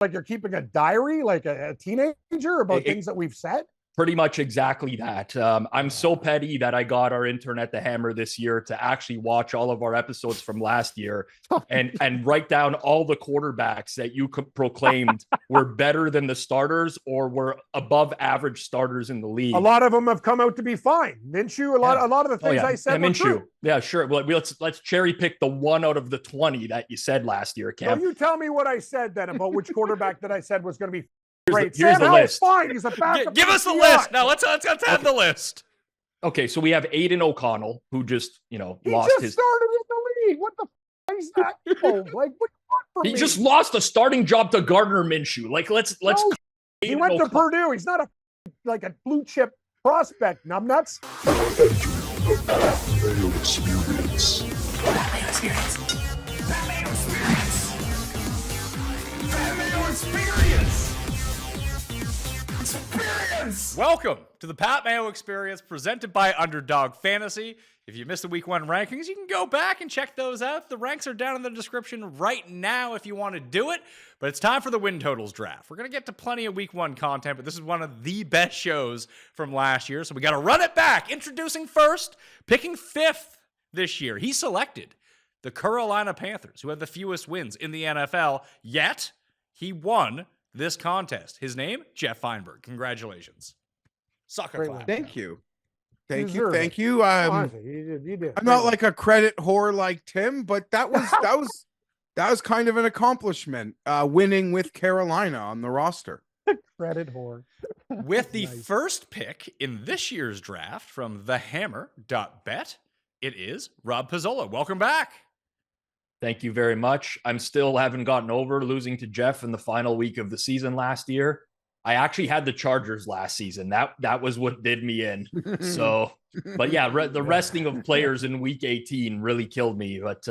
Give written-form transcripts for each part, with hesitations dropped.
like you're keeping a diary, like a teenager, about things that we've said? Pretty much exactly that. I'm so petty that I got our intern at the Hammer this year to actually watch all of our episodes from last year and write down all the quarterbacks that you proclaimed were better than the starters or were above average starters in the league. A lot of them have come out to be fine. Minshew, a lot of the things I said were true. Yeah, sure. Well, let's cherry pick the one out of the 20 that you said last year, Cam. So you tell me what I said then about which quarterback that I said was going to be great. Here's the list. Fine. He's a backup. Give us the list. Now let's have the list. Okay, so we have Aiden O'Connell, who just lost his. Started in the league. What the f is that? Like, what do you want from me? He just lost a starting job to Gardner Minshew. Like, let's. He went to Purdue. He's not a blue chip prospect. Numbnuts. Mayo experience. Mayo experience. Mayo experience. Mayo experience. Welcome to the Pat Mayo Experience presented by Underdog Fantasy. If you missed the Week 1 rankings, you can go back and check those out. The ranks are down in the description right now if you want to do it. But it's time for the win totals draft. We're going to get to plenty of Week 1 content, but this is one of the best shows from last year, so we got to run it back. Introducing first, picking 5th this year. He selected the Carolina Panthers, who have the fewest wins in the NFL, yet he won this contest. His name, Geoff Fienberg. Congratulations. Soccer clap. Thank you. Thank you. You did. I'm not like a credit whore like Tim, but that was kind of an accomplishment, winning with Carolina on the roster. Credit whore. With the first pick in this year's draft from thehammer.bet, it is Rob Pizzola. Welcome back. Thank you very much. I'm still haven't gotten over losing to Geoff in the final week of the season last year. I actually had the Chargers last season. That was what did me in. So, but yeah, the resting of players in week 18 really killed me. But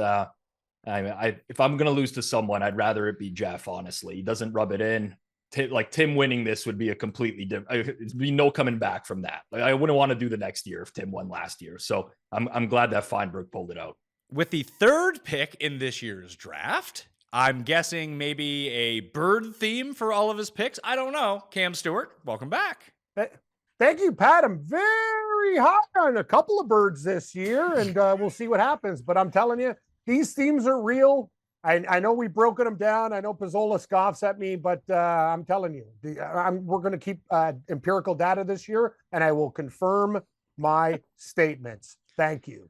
if I'm going to lose to someone, I'd rather it be Geoff, honestly. He doesn't rub it in. Tim winning this would be a completely different, it'd be no coming back from that. I wouldn't want to do the next year if Tim won last year. So I'm glad that Fienberg pulled it out. With the third pick in this year's draft, I'm guessing maybe a bird theme for all of his picks. I don't know. Cam Stewart, welcome back. Thank you, Pat. I'm very high on a couple of birds this year, and we'll see what happens. But I'm telling you, these themes are real. I know we've broken them down. I know Pizzola scoffs at me, but I'm telling you, we're going to keep empirical data this year, and I will confirm my statements. Thank you.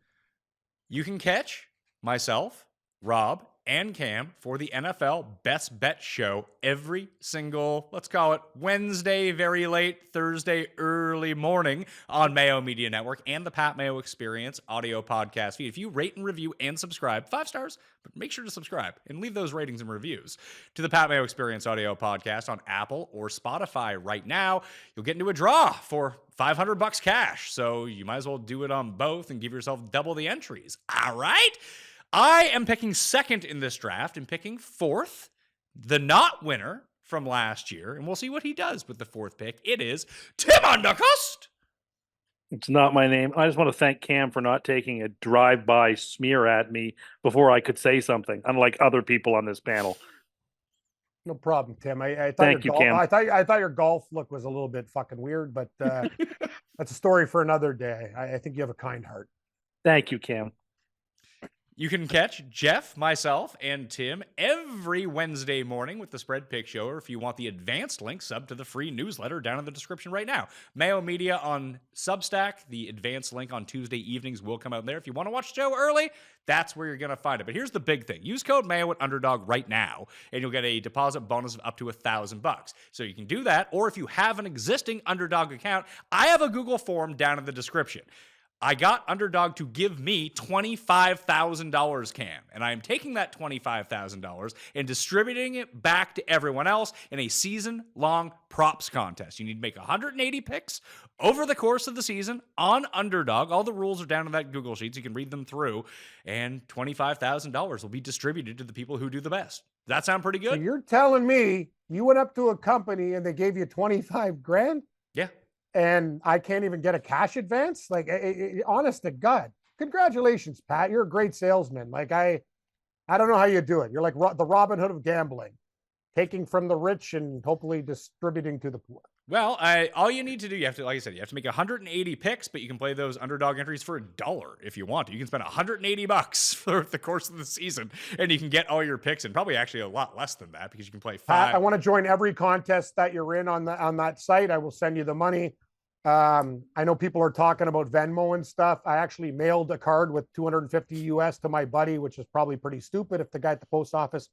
You can catch myself, Rob, and Cam for the NFL Best Bet Show every single, let's call it Wednesday, very late, Thursday, early morning on Mayo Media Network and the Pat Mayo Experience audio podcast feed. If you rate and review and subscribe, 5 stars, but make sure to subscribe and leave those ratings and reviews to the Pat Mayo Experience audio podcast on Apple or Spotify right now, you'll get into a draw for $500 cash. So you might as well do it on both and give yourself double the entries. All right. I am picking second in this draft and picking fourth, the not winner from last year, and we'll see what he does with the fourth pick. It is Tim Undercost. It's not my name. I just want to thank Cam for not taking a drive-by smear at me before I could say something, unlike other people on this panel. No problem, Tim. I thought Thank you, Cam. I thought your golf look was a little bit fucking weird, but that's a story for another day. I think you have a kind heart. Thank you, Cam. You can catch Geoff, myself, and Tim every Wednesday morning with the Spread Pick Show, or if you want the advanced link, sub to the free newsletter down in the description right now. Mayo Media on Substack. The advanced link on Tuesday evenings will come out there. If you want to watch the show early, that's where you're going to find it. But here's the big thing. Use code Mayo at Underdog right now, and you'll get a deposit bonus of up to $1,000. So you can do that, or if you have an existing Underdog account, I have a Google form down in the description. I got Underdog to give me $25,000, Cam, and I am taking that $25,000 and distributing it back to everyone else in a season-long props contest. You need to make 180 picks over the course of the season on Underdog. All the rules are down in that Google Sheets. You can read them through, and $25,000 will be distributed to the people who do the best. Does that sound pretty good? So you're telling me you went up to a company and they gave you 25 grand? Yeah. And I can't even get a cash advance? Like, honest to God, congratulations, Pat. You're a great salesman. Like, I don't know how you do it. You're like the Robin Hood of gambling. taking from the rich and hopefully distributing to the poor. Well, all you need to do, you have to, like I said, you have to make 180 picks, but you can play those underdog entries for $1 if you want to. You can spend $180 for the course of the season, and you can get all your picks, and probably actually a lot less than that because you can play Pat, 5. I want to join every contest that you're in on that site. I will send you the money. I know people are talking about Venmo and stuff. I actually mailed a card with 250 US to my buddy, which is probably pretty stupid if the guy at the post office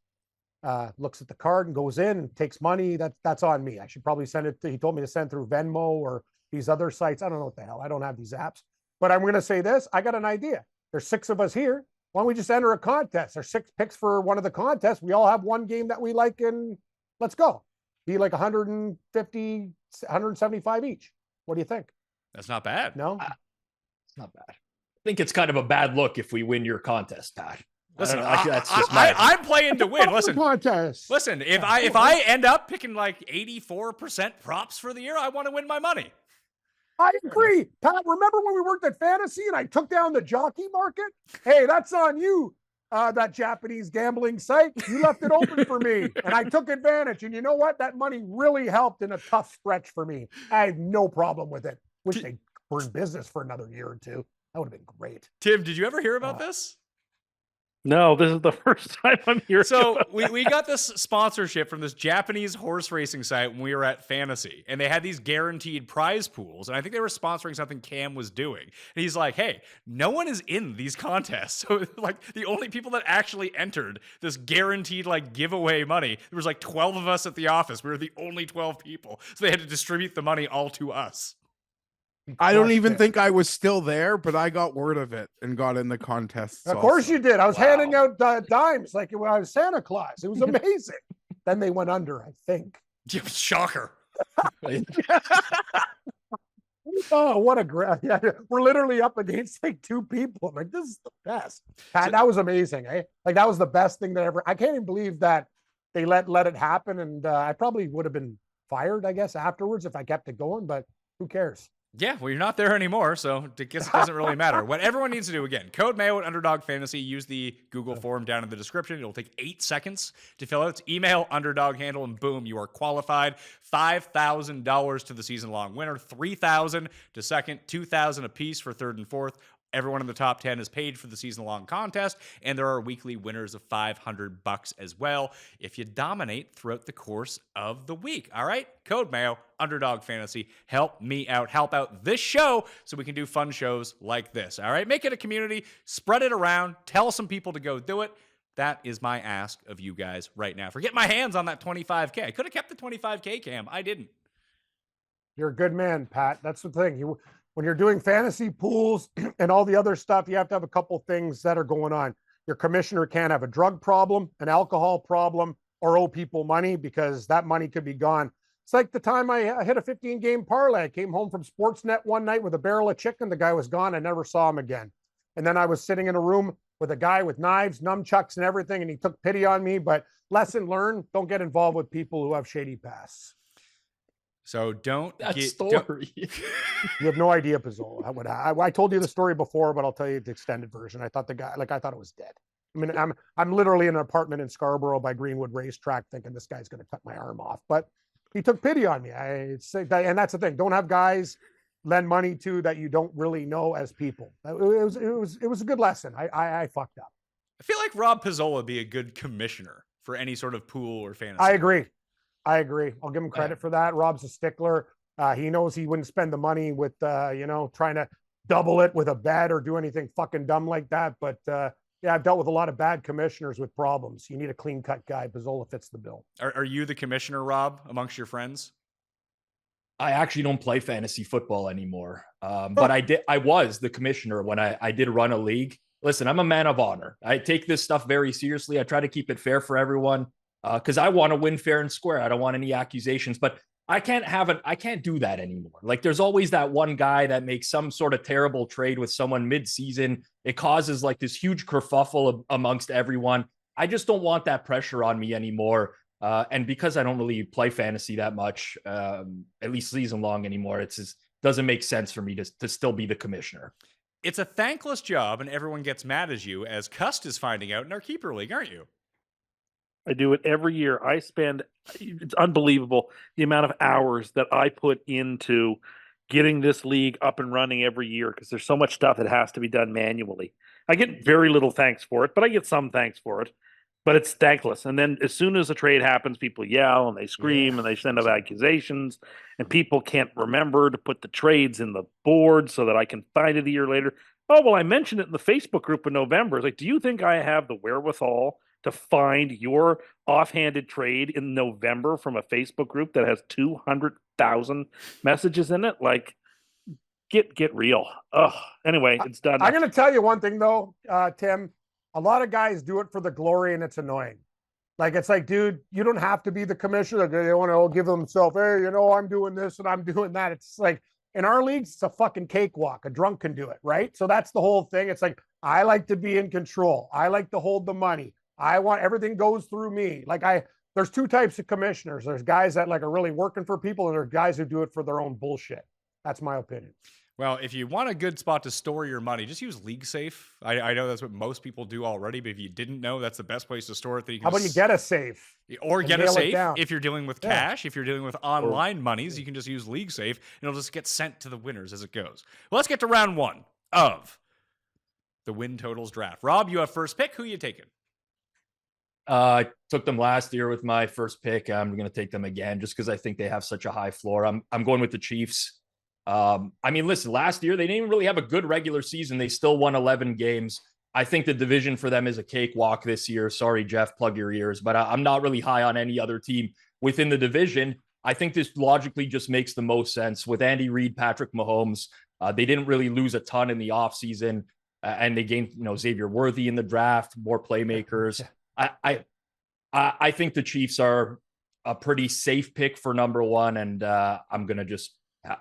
looks at the card and goes in and takes money. That's on me. I should probably send it. He told me to send through Venmo or these other sites. I don't know what the hell. I don't have these apps. But I'm going to say this. I got an idea. There's 6 of us here. Why don't we just enter a contest? There's 6 picks for one of the contests. We all have one game that we like, and let's go. Be like 150, 175 each. What do you think? That's not bad. No? It's not bad. I think it's kind of a bad look if we win your contest, Pat. Listen, that's just my I'm playing to win. Listen, Contest. listen. If I end up picking like 84% props for the year, I want to win my money. I agree. Pat, remember when we worked at Fantasy and I took down the jockey market? Hey, that's on you, that Japanese gambling site. You left it open for me, and I took advantage. And you know what? That money really helped in a tough stretch for me. I had no problem with it. Wish they were in business for another year or two. That would have been great. Tim, did you ever hear about this? No, this is the first time I'm here. So we got this sponsorship from this Japanese horse racing site when we were at Fantasy, and they had these guaranteed prize pools, and I think they were sponsoring something Cam was doing. And he's like, hey, no one is in these contests. So like the only people that actually entered this guaranteed like giveaway money, there was like 12 of us at the office. We were the only 12 people. So they had to distribute the money all to us. I don't even think I was still there, but I got word of it and got in the contest. Of course you did. I was handing out dimes like when I was Santa Claus. It was amazing. Then they went under, I think. Shocker. Oh, what a great! Yeah, we're literally up against like 2 people. I'm like, this is the best. Pat, that was amazing, eh? Like that was the best thing that ever. I can't even believe that they let it happen, and I probably would have been fired, I guess, afterwards if I kept it going. But who cares? Yeah, well, you're not there anymore, so I guess it doesn't really matter. What everyone needs to do, again, code Mayo at Underdog Fantasy. Use the Google form down in the description. It'll take 8 seconds to fill out. It's email underdog handle, and boom, you are qualified. $5,000 to the season-long winner, $3,000 to second, $2,000 apiece for third and fourth. Everyone in the top 10 is paid for the season-long contest, and there are weekly winners of $500 as well if you dominate throughout the course of the week. All right? Code Mayo, Underdog Fantasy. Help me out. Help out this show so we can do fun shows like this. All right? Make it a community. Spread it around. Tell some people to go do it. That is my ask of you guys right now. For getting my hands on that 25K. I could have kept the 25K, Cam. I didn't. You're a good man, Pat. That's the thing. When you're doing fantasy pools and all the other stuff, you have to have a couple things that are going on. Your commissioner can't have a drug problem, an alcohol problem, or owe people money because that money could be gone. It's like the time I hit a 15-game parlay. I came home from Sportsnet one night with a barrel of chicken. The guy was gone. I never saw him again. And then I was sitting in a room with a guy with knives, nunchucks, and everything, and he took pity on me. But lesson learned, don't get involved with people who have shady pasts. So don't story. You have no idea, Pizzola. I told you the story before, but I'll tell you the extended version. I thought I thought it was dead. I mean, I'm literally in an apartment in Scarborough by Greenwood Racetrack thinking this guy's going to cut my arm off, but he took pity on me. And that's the thing. Don't have guys lend money to that you don't really know as people. It was a good lesson. I fucked up. I feel like Rob Pizzola would be a good commissioner for any sort of pool or fantasy. I agree. I'll give him credit for that. Rob's a stickler. He knows he wouldn't spend the money with, trying to double it with a bet or do anything fucking dumb like that. But yeah, I've dealt with a lot of bad commissioners with problems. You need a clean cut guy. Pizzola fits the bill. Are you the commissioner, Rob, amongst your friends? I actually don't play fantasy football anymore. But I was the commissioner when I did run a league. Listen, I'm a man of honor. I take this stuff very seriously. I try to keep it fair for everyone. Because I want to win fair and square. I don't want any accusations, but I can't do that anymore. Like there's always that one guy that makes some sort of terrible trade with someone mid-season. It causes like this huge kerfuffle amongst everyone. I just don't want that pressure on me anymore. And because I don't really play fantasy that much, at least season long anymore, it just doesn't make sense for me to still be the commissioner. It's a thankless job and everyone gets mad at you as Cust is finding out in our keeper league, aren't you? I do it every year. It's unbelievable the amount of hours that I put into getting this league up and running every year because there's so much stuff that has to be done manually. I get very little thanks for it, but I get some thanks for it. But it's thankless. And then as soon as a trade happens, people yell and they scream and they send up accusations, and people can't remember to put the trades in the board so that I can find it a year later. Oh, well, I mentioned it in the Facebook group in November. It's like, do you think I have the wherewithal to find your offhanded trade in November from a Facebook group that has 200,000 messages in it? Like, get real. Oh, anyway, it's done. I'm going to tell you one thing though, Tim. A lot of guys do it for the glory, and it's annoying. Like, it's like, dude, you don't have to be the commissioner. They want to give themselves, hey, you know, I'm doing this and I'm doing that. It's like, in our leagues, it's a fucking cakewalk. A drunk can do it, right? So that's the whole thing. It's like, I like to be in control. I like to hold the money. I want everything goes through me. There's two types of commissioners. There's guys that like are really working for people, and there are guys who do it for their own bullshit. That's my opinion. Well, if you want a good spot to store your money, just use LeagueSafe. I know that's what most people do already, but if you didn't know, that's the best place to store it. That you can How about you get a safe? Or get a nail it safe down? if you're dealing with cash. If you're dealing with online monies, you can just use LeagueSafe, and it'll just get sent to the winners as it goes. Well, let's get to round one of the win totals draft. Rob, you have first pick. Who you taking? I took them last year with my first pick. I'm going to take them again just because I think they have such a high floor. I'm going with the Chiefs. I mean, listen, last year, they didn't even really have a good regular season. They still won 11 games. I think the division for them is a cakewalk this year. Sorry, Geoff, plug your ears, but I'm not really high on any other team within the division. I think this logically just makes the most sense with Andy Reid, Patrick Mahomes. They didn't really lose a ton in the offseason, and they gained, Xavier Worthy in the draft, more playmakers. I think the Chiefs are a pretty safe pick for number one, and I'm going to just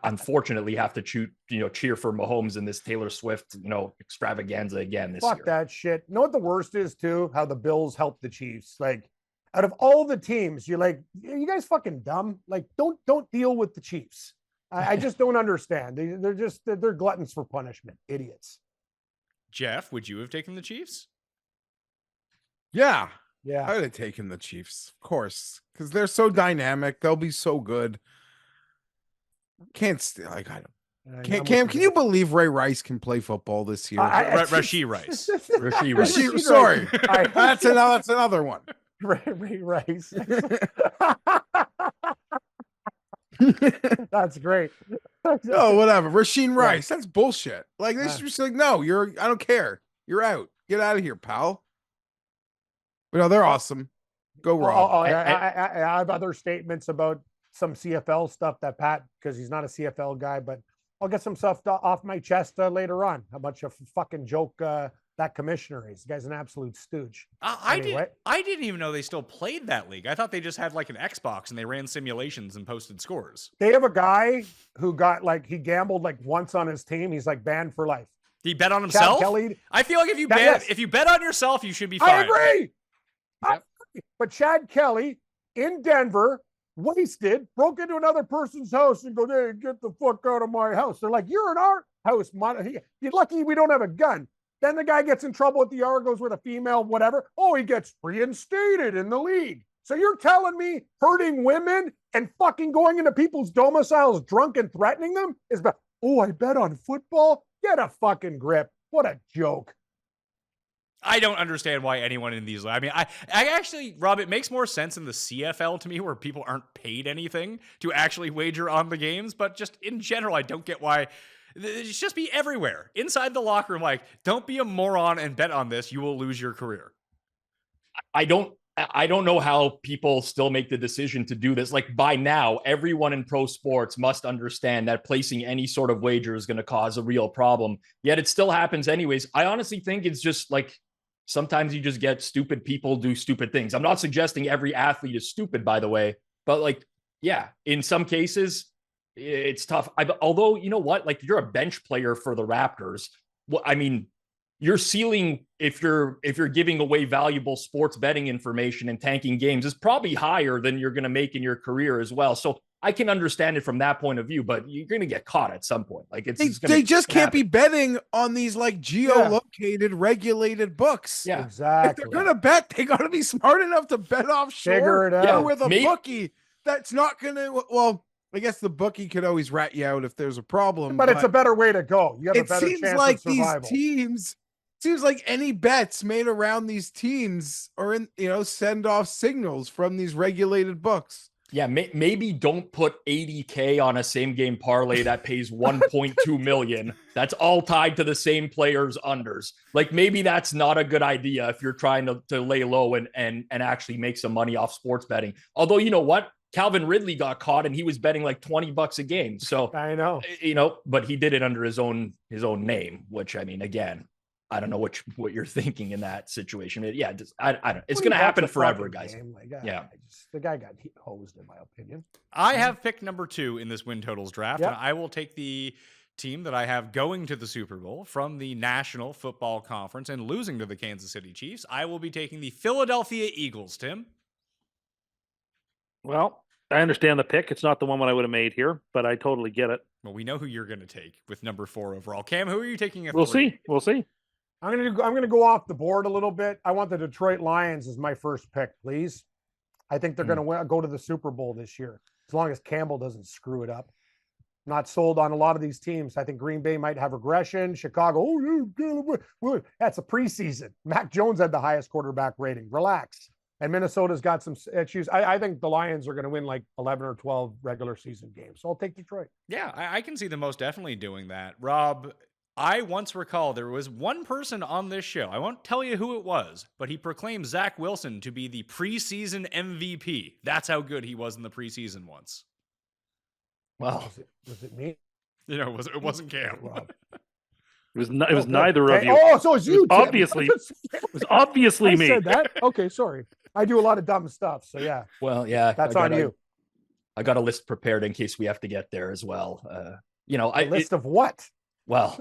unfortunately have to cheer for Mahomes in this Taylor Swift, extravaganza again this year. Fuck that shit. You know what the worst is too? How the Bills help the Chiefs. Like, out of all the teams, you're like, you guys fucking dumb. Like, don't deal with the Chiefs. I just don't understand. They're gluttons for punishment. Idiots. Geoff, would you have taken the Chiefs? Yeah. Yeah. I would have taken the Chiefs, of course, because they're so dynamic. They'll be so good. Can't Cam, can you believe Ray Rice can play football this year? Rashee Rice. Sorry. That's another one. Ray Rice. That's great. Oh, whatever. Rasheen Rice. That's bullshit. Like, they should just like, no, I don't care. You're out. Get out of here, pal. But no, they're awesome. Go Rob. I have other statements about some CFL stuff that Pat, because he's not a CFL guy, but I'll get some stuff off my chest later on. How much of a fucking joke that commissioner is. The guy's an absolute stooge. I didn't even know they still played that league. I thought they just had like an Xbox and they ran simulations and posted scores. They have a guy who got he gambled like once on his team. He's like banned for life. He bet on himself? Chad Kelly, I feel like if you bet on yourself, you should be fine. I agree. Yep. But Chad Kelly in Denver, wasted, broke into another person's house and go, hey, get the fuck out of my house. They're like, you're in our house. You're lucky we don't have a gun. Then the guy gets in trouble with the Argos with a female, whatever. Oh, he gets reinstated in the league. So you're telling me hurting women and fucking going into people's domiciles drunk and threatening them is about, oh, I bet on football? Get a fucking grip. What a joke. I don't understand why anyone in these. I mean, I actually, Rob, it makes more sense in the CFL to me where people aren't paid anything to actually wager on the games. But just in general, I don't get why. It should just be everywhere inside the locker room. Like, don't be a moron and bet on this. You will lose your career. I don't know how people still make the decision to do this. Like, by now, everyone in pro sports must understand that placing any sort of wager is going to cause a real problem. Yet it still happens anyways. I honestly think it's just like, sometimes you just get stupid people do stupid things. I'm not suggesting every athlete is stupid, by the way, but like, yeah, in some cases it's tough. Although, you know what, like, you're a bench player for the Raptors. Well, I mean, your ceiling, if you're giving away valuable sports betting information and tanking games, is probably higher than you're going to make in your career as well. So I can understand it from that point of view, but you're going to get caught at some point. Like They just can't be betting on these like geolocated, regulated books. Yeah, Exactly. If they're gonna bet, they gotta be smart enough to bet offshore. Figure it out. Or with a bookie that's not gonna. Well, I guess the bookie could always rat you out if there's a problem. But it's a better way to go. You have a better seems chance like of survival. these teams. Seems like any bets made around these teams are in, send off signals from these regulated books. Yeah, maybe don't put 80K on a same game parlay that pays 1.2 million. That's all tied to the same players' unders. Like maybe that's not a good idea if you're trying to lay low and actually make some money off sports betting. Although, you know what? Calvin Ridley got caught and he was betting like $20 a game. So I know, but he did it under his own name, which I mean, again, I don't know what you're thinking in that situation. Yeah, I don't. It's going to happen forever, guys. The guy got hosed, in my opinion. I have picked number 2 in this win totals draft, Yep. and I will take the team that I have going to the Super Bowl from the National Football Conference and losing to the Kansas City Chiefs. I will be taking the Philadelphia Eagles, Tim. Well, I understand the pick. It's not the one that I would have made here, but I totally get it. Well, we know who you're going to take with number 4 overall. Cam, who are you taking at We'll 3? see. I'm gonna go off the board a little bit. I want the Detroit Lions as my first pick, please. I think they're gonna go to the Super Bowl this year, as long as Campbell doesn't screw it up. Not sold on a lot of these teams. I think Green Bay might have regression. Chicago, that's a preseason. Mac Jones had the highest quarterback rating. Relax. And Minnesota's got some issues. I think the Lions are going to win like 11 or 12 regular season games. So I'll take Detroit. Yeah, I can see them most definitely doing that. Rob, I once recall there was one person on this show, I won't tell you who it was, but he proclaimed Zach Wilson to be the preseason MVP. That's how good he was in the preseason once. Well, was it me? It wasn't Cam. Rob. It was neither of you. Oh, so it's you. Tim. Obviously, it was obviously I me. said that. Okay, sorry. I do a lot of dumb stuff. So yeah. Well, yeah, that's on you. I got a list prepared in case we have to get there as well. A list of what? Well,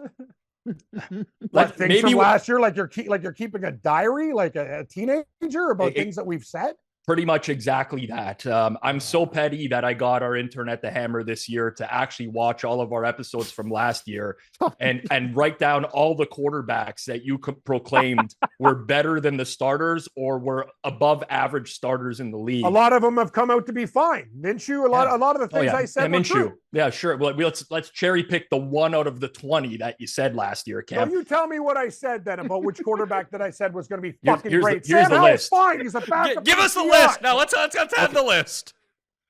what things from last year? Like you're keeping a diary, like a teenager, about things that we've said. Pretty much exactly that. I'm so petty that I got our intern at the Hammer this year to actually watch all of our episodes from last year and write down all the quarterbacks that you proclaimed were better than the starters or were above average starters in the league. A lot of them have come out to be fine. Minshew, a lot of the things I said. Minshew. True. Yeah, sure. Well, let's cherry pick the 1 out of the 20 that you said last year, Cam. So you tell me what I said then about which quarterback that I said was going to be fucking great. Here's the list. Fine. He's a backup. Give us the list. Now let's have the list.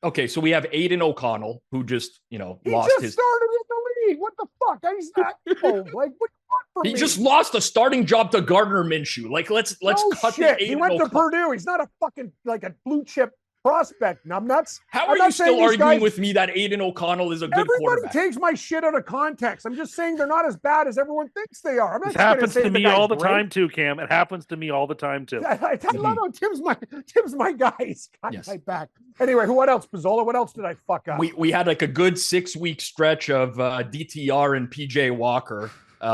Okay, so we have Aiden O'Connell, who just lost his. Started in the league. What the fuck? He's not. Like what you want from me? Just lost a starting job to Gardner Minshew. Like let's cut the Aiden He went to O'Connell. Purdue. He's not a fucking like a blue chip prospect. Numbnuts. How are you still arguing with me that Aiden O'Connell is a good quarterback? Everybody takes my shit out of context. I'm just saying they're not as bad as everyone thinks they are. It happens to me all the time too, Cam. It happens to me all the time too. I love how Tim's my guy. He's got my back. Anyway, what else, Pizzola? What else did I fuck up? We had like a good 6-week stretch of DTR and PJ Walker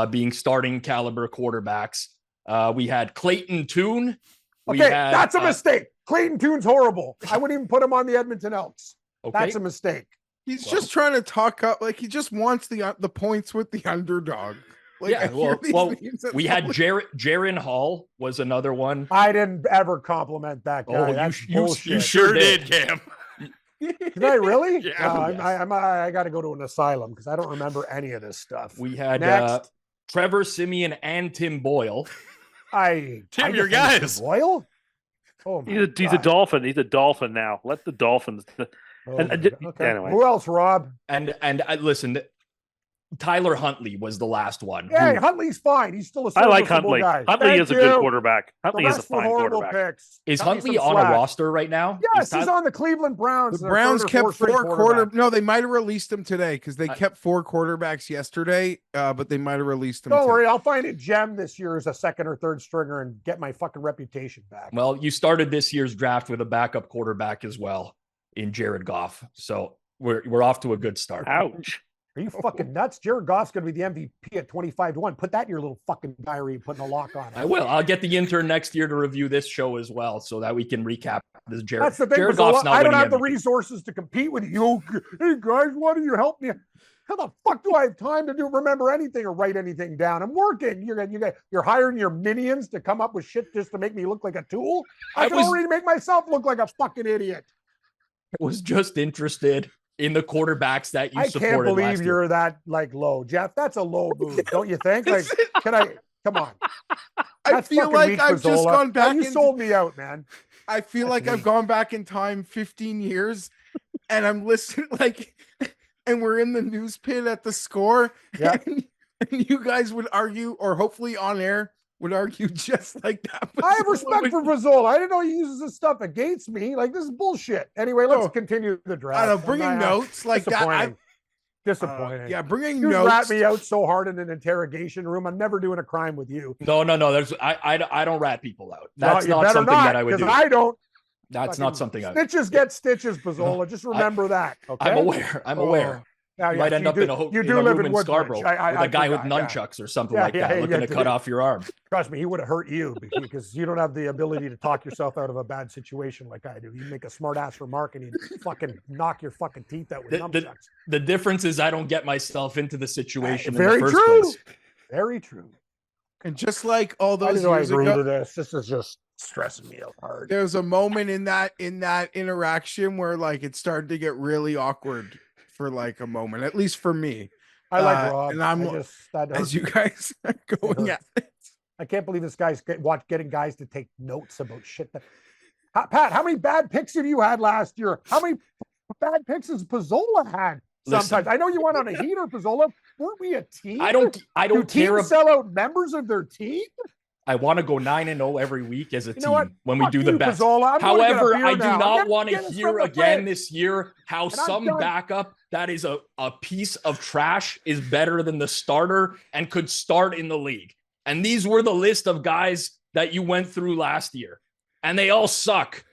being starting caliber quarterbacks. We had Clayton Tune. That's a mistake. Clayton Tune's horrible. I wouldn't even put him on the Edmonton Elks. Okay. That's a mistake. He's just trying to talk up, like he just wants the points with the underdog. Like, we had Jaron Hall was another one. I didn't ever compliment that guy. You sure did, Cam. Did I really? Yeah. I got to go to an asylum because I don't remember any of this stuff. We had Trevor Siemian and Tim Boyle. Tim, your guys. Boyle? Oh he's a Dolphin. He's a Dolphin now. Let the Dolphins. Anyway. Who else, Rob? And listen, Tyler Huntley was the last one. Yeah, Huntley's fine. He's still a I like Huntley. guy. Huntley is a good quarterback. Huntley is a fine quarterback. Picks. Is Huntley on a roster right now? Yes, he's on the Cleveland Browns. The Browns kept 4 quarterbacks. No, they might have released him today because they kept 4 quarterbacks yesterday, but they might have released him. Don't worry, I'll find a gem this year as a 2nd or 3rd stringer and get my fucking reputation back. Well, you started this year's draft with a backup quarterback as well in Jared Goff. So we're off to a good start. Ouch. Are you fucking nuts? Jared Goff's going to be the MVP at 25-1. Put that in your little fucking diary and putting a lock on it. I will. I'll get the intern next year to review this show as well, so that we can recap this. That's the thing, Jared Pizzola. Goff's not I don't winning have the MVP. resources to compete with you. Hey guys, why don't you help me? How the fuck do I have time to remember anything or write anything down? I'm working. You're hiring your minions to come up with shit just to make me look like a tool. I can already make myself look like a fucking idiot. I was just interested in the quarterbacks that you I supported. can't believe last year. you're that like low, Geoff. That's a low move, don't you think? Like, can I? Come on. I That's feel fucking like weak, I've just Pizzola. gone back. You sold me out, man. I feel That's like I've weak. gone back in time 15 years, and I'm listening like, and we're in the news pit at the score. Yeah. And you guys would argue, or hopefully on air would argue just like that. I have respect for Pizzola. I didn't know he uses this stuff against me. Like, this is bullshit. Anyway, let's continue the draft. I don't know, bringing notes like that. Disappointing. Yeah, bringing You notes. rat me out so hard in an interrogation room. I'm never doing a crime with you. No. There's I don't rat people out. Well, That's you not better something that I would do. I don't. That's not something I. Snitches get stitches, Pizzola. Just remember that. Okay. I'm aware. I'm aware. Now, You might end up in a live room in Woodbridge. Scarborough with a guy with nunchucks or something like that, looking to cut off your arm. Trust me, he would have hurt you because you don't have the ability to talk yourself out of a bad situation like I do. You make a smart ass remark and you fucking knock your fucking teeth out with nunchucks. The difference is I don't get myself into the situation Very in the first true. place. Very true. And just like all Why those do I years agree ago, to this? This is just stressing me out hard. there's a moment in that interaction where like it started to get really awkward for like a moment, at least for me. I like Rob. And I'm as you guys are going at it. I can't believe this guy's getting guys to take notes about shit. Pat, how many bad picks have you had last year? How many bad picks has Pizzola had? Sometimes Listen. I know you went on a heater, Pizzola. Weren't we a team? I don't Do care. teams sell out members of their team? I want to go 9-0 every week as a You know what? team when we Fuck do the you, best. Pizzola. I'm going to get a However, beer I do now. not want to Get us hear from the again fridge. this year how And I'm some done. backup that is a piece of trash is better than the starter and could start in the league. And these were the list of guys that you went through last year. And they all suck.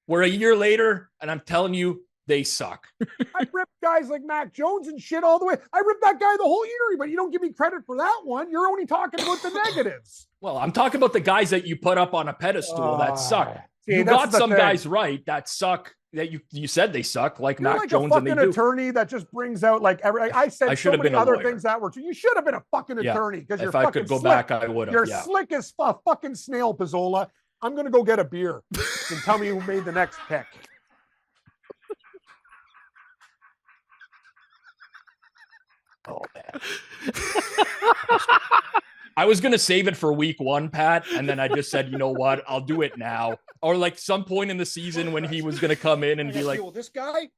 We're a year later, and I'm telling you, they suck. I ripped guys like Mac Jones and shit all the way. I ripped that guy the whole year, but you don't give me credit for that one. You're only talking about the negatives. Well, I'm talking about the guys that you put up on a pedestal that suck. See, You that's got the some thing. guys right that suck. That you said they suck, like You're Mac like Jones, a and they fucking do. attorney that just brings out like I said I so should have many been a other lawyer. things that were true. You should have been a fucking Yeah. attorney because you're If I fucking could go slick. back, I would have. You're Yeah. slick as a fucking snail, Pizzola. I'm gonna go get a beer and tell me who made the next pick. Oh man. I was gonna save it for week one, Pat, and then I just said, you know what, I'll do it now. Or like some point in the season when he was gonna come in and I be gotta like, deal with this guy.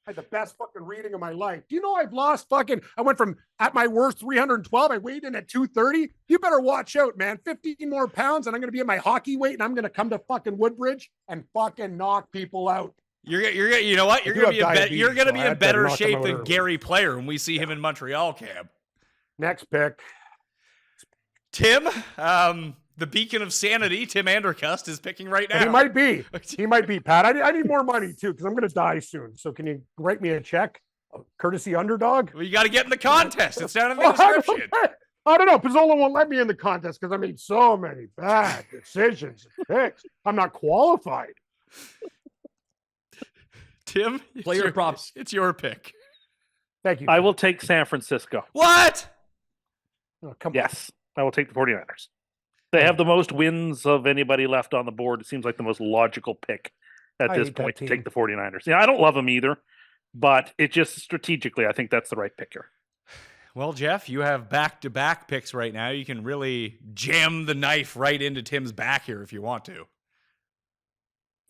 I had the best fucking reading of my life. Do you know I've lost fucking? I went from at my worst 312. I weighed in at 230. You better watch out, man. 15 more pounds, and I'm gonna be at my hockey weight, and I'm gonna come to fucking Woodbridge and fucking knock people out. You know what? You're I do gonna be have in diabetes, you're gonna so be I in had to better knock him shape out than early. Gary Player when we see him in Montreal camp. Next pick. Tim, the beacon of sanity, Tim Andercust is picking right now. He might be. He might be, Pat. I need more money too because I'm going to die soon. So can you write me a check? Courtesy underdog? Well, you got to get in the contest. It's down in the description. I don't know. Pizzola won't let me in the contest because I made so many bad decisions and picks. I'm not qualified. Tim, it's player your- props. It's your pick. Thank you. I will take San Francisco. What? Oh, come on. Yes, I will take the 49ers. They have the most wins of anybody left on the board. It seems like the most logical pick at I this hate that point to team. take the 49ers. Yeah, I don't love them either, but it just strategically, I think that's the right pick here. Well, Geoff, you have back-to-back picks right now. You can really jam the knife right into Tim's back here if you want to.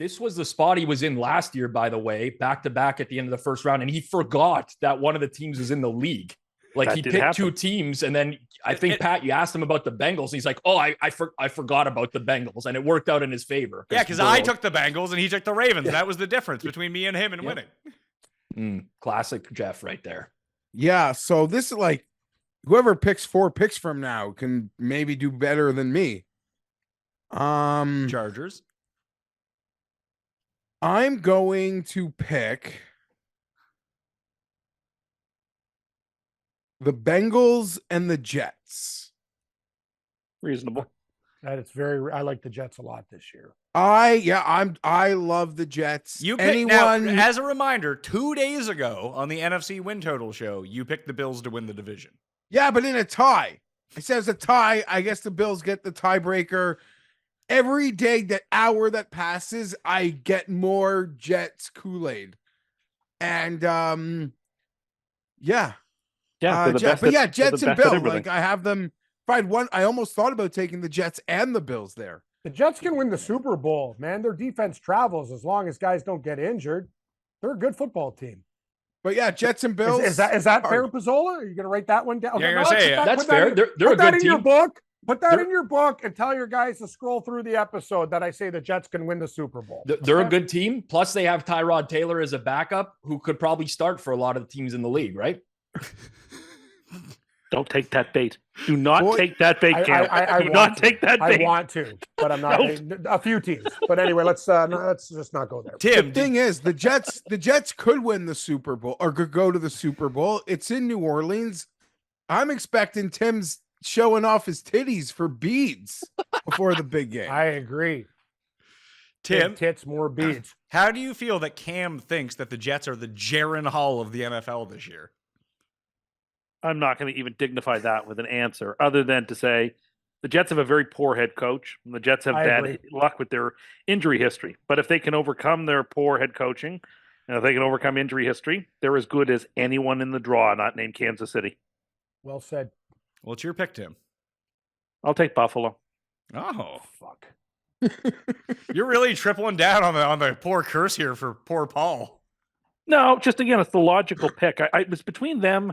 this was the spot he was in last year, by the way, back to back at the end of the first round, and he forgot that one of the teams was in the league. Like That he did picked happen. two teams, and then I think Pat, you asked him about the Bengals. And he's like, "Oh, I forgot about the Bengals," and it worked out in his favor. Yeah, because I took the Bengals and he took the Ravens. That was the difference between me and him in Yeah. winning. Classic Geoff right there. Yeah, so this is like whoever picks 4 picks from now can maybe do better than me. Chargers. I'm going to pick the Bengals and the Jets. Reasonable. That it's very. I like the Jets a lot this year. I love the Jets. You picked, now, as a reminder, 2 days ago on the NFC win total show, you picked the Bills to win the division. Yeah, but in a tie. I said it's a tie. I guess the Bills get the tiebreaker. Every day, that hour that passes, I get more Jets Kool-Aid. And Yeah, Jets and Bills. Like I have them. If I'd won, I almost thought about taking the Jets and the Bills there. The Jets can win the Super Bowl, man. Their defense travels as long as guys don't get injured. They're a good football team. But yeah, Jets and Bills. Is that fair, Pizzola? Are you going to write that one down? Yeah, I'm gonna say that's fair. They're a put that good in team. your book. Put that in your book and tell your guys to scroll through the episode that I say the Jets can win the Super Bowl. They're a good team. Plus, they have Tyrod Taylor as a backup who could probably start for a lot of the teams in the league, right? Don't take that bait. Do not take that bait, Cam. Do not take that bait. I want to, but I'm not. A few teams. But anyway, let's just not go there. Tim, the thing is, the Jets could win the Super Bowl or could go to the Super Bowl. It's in New Orleans. I'm expecting Tim's showing off his titties for beads before the big game. I agree. Tim, big tits, more beads. How do you feel that Cam thinks that the Jets are the Jaron Hall of the NFL this year? I'm not going to even dignify that with an answer other than to say the Jets have a very poor head coach. And the Jets have bad luck with their injury history. But if they can overcome their poor head coaching and if they can overcome injury history, they're as good as anyone in the draw, not named Kansas City. Well said. Well, it's your pick, Tim. I'll take Buffalo. Oh, fuck. You're really tripling down on the poor curse here for poor Paul. No, just again, it's the logical pick. I was between them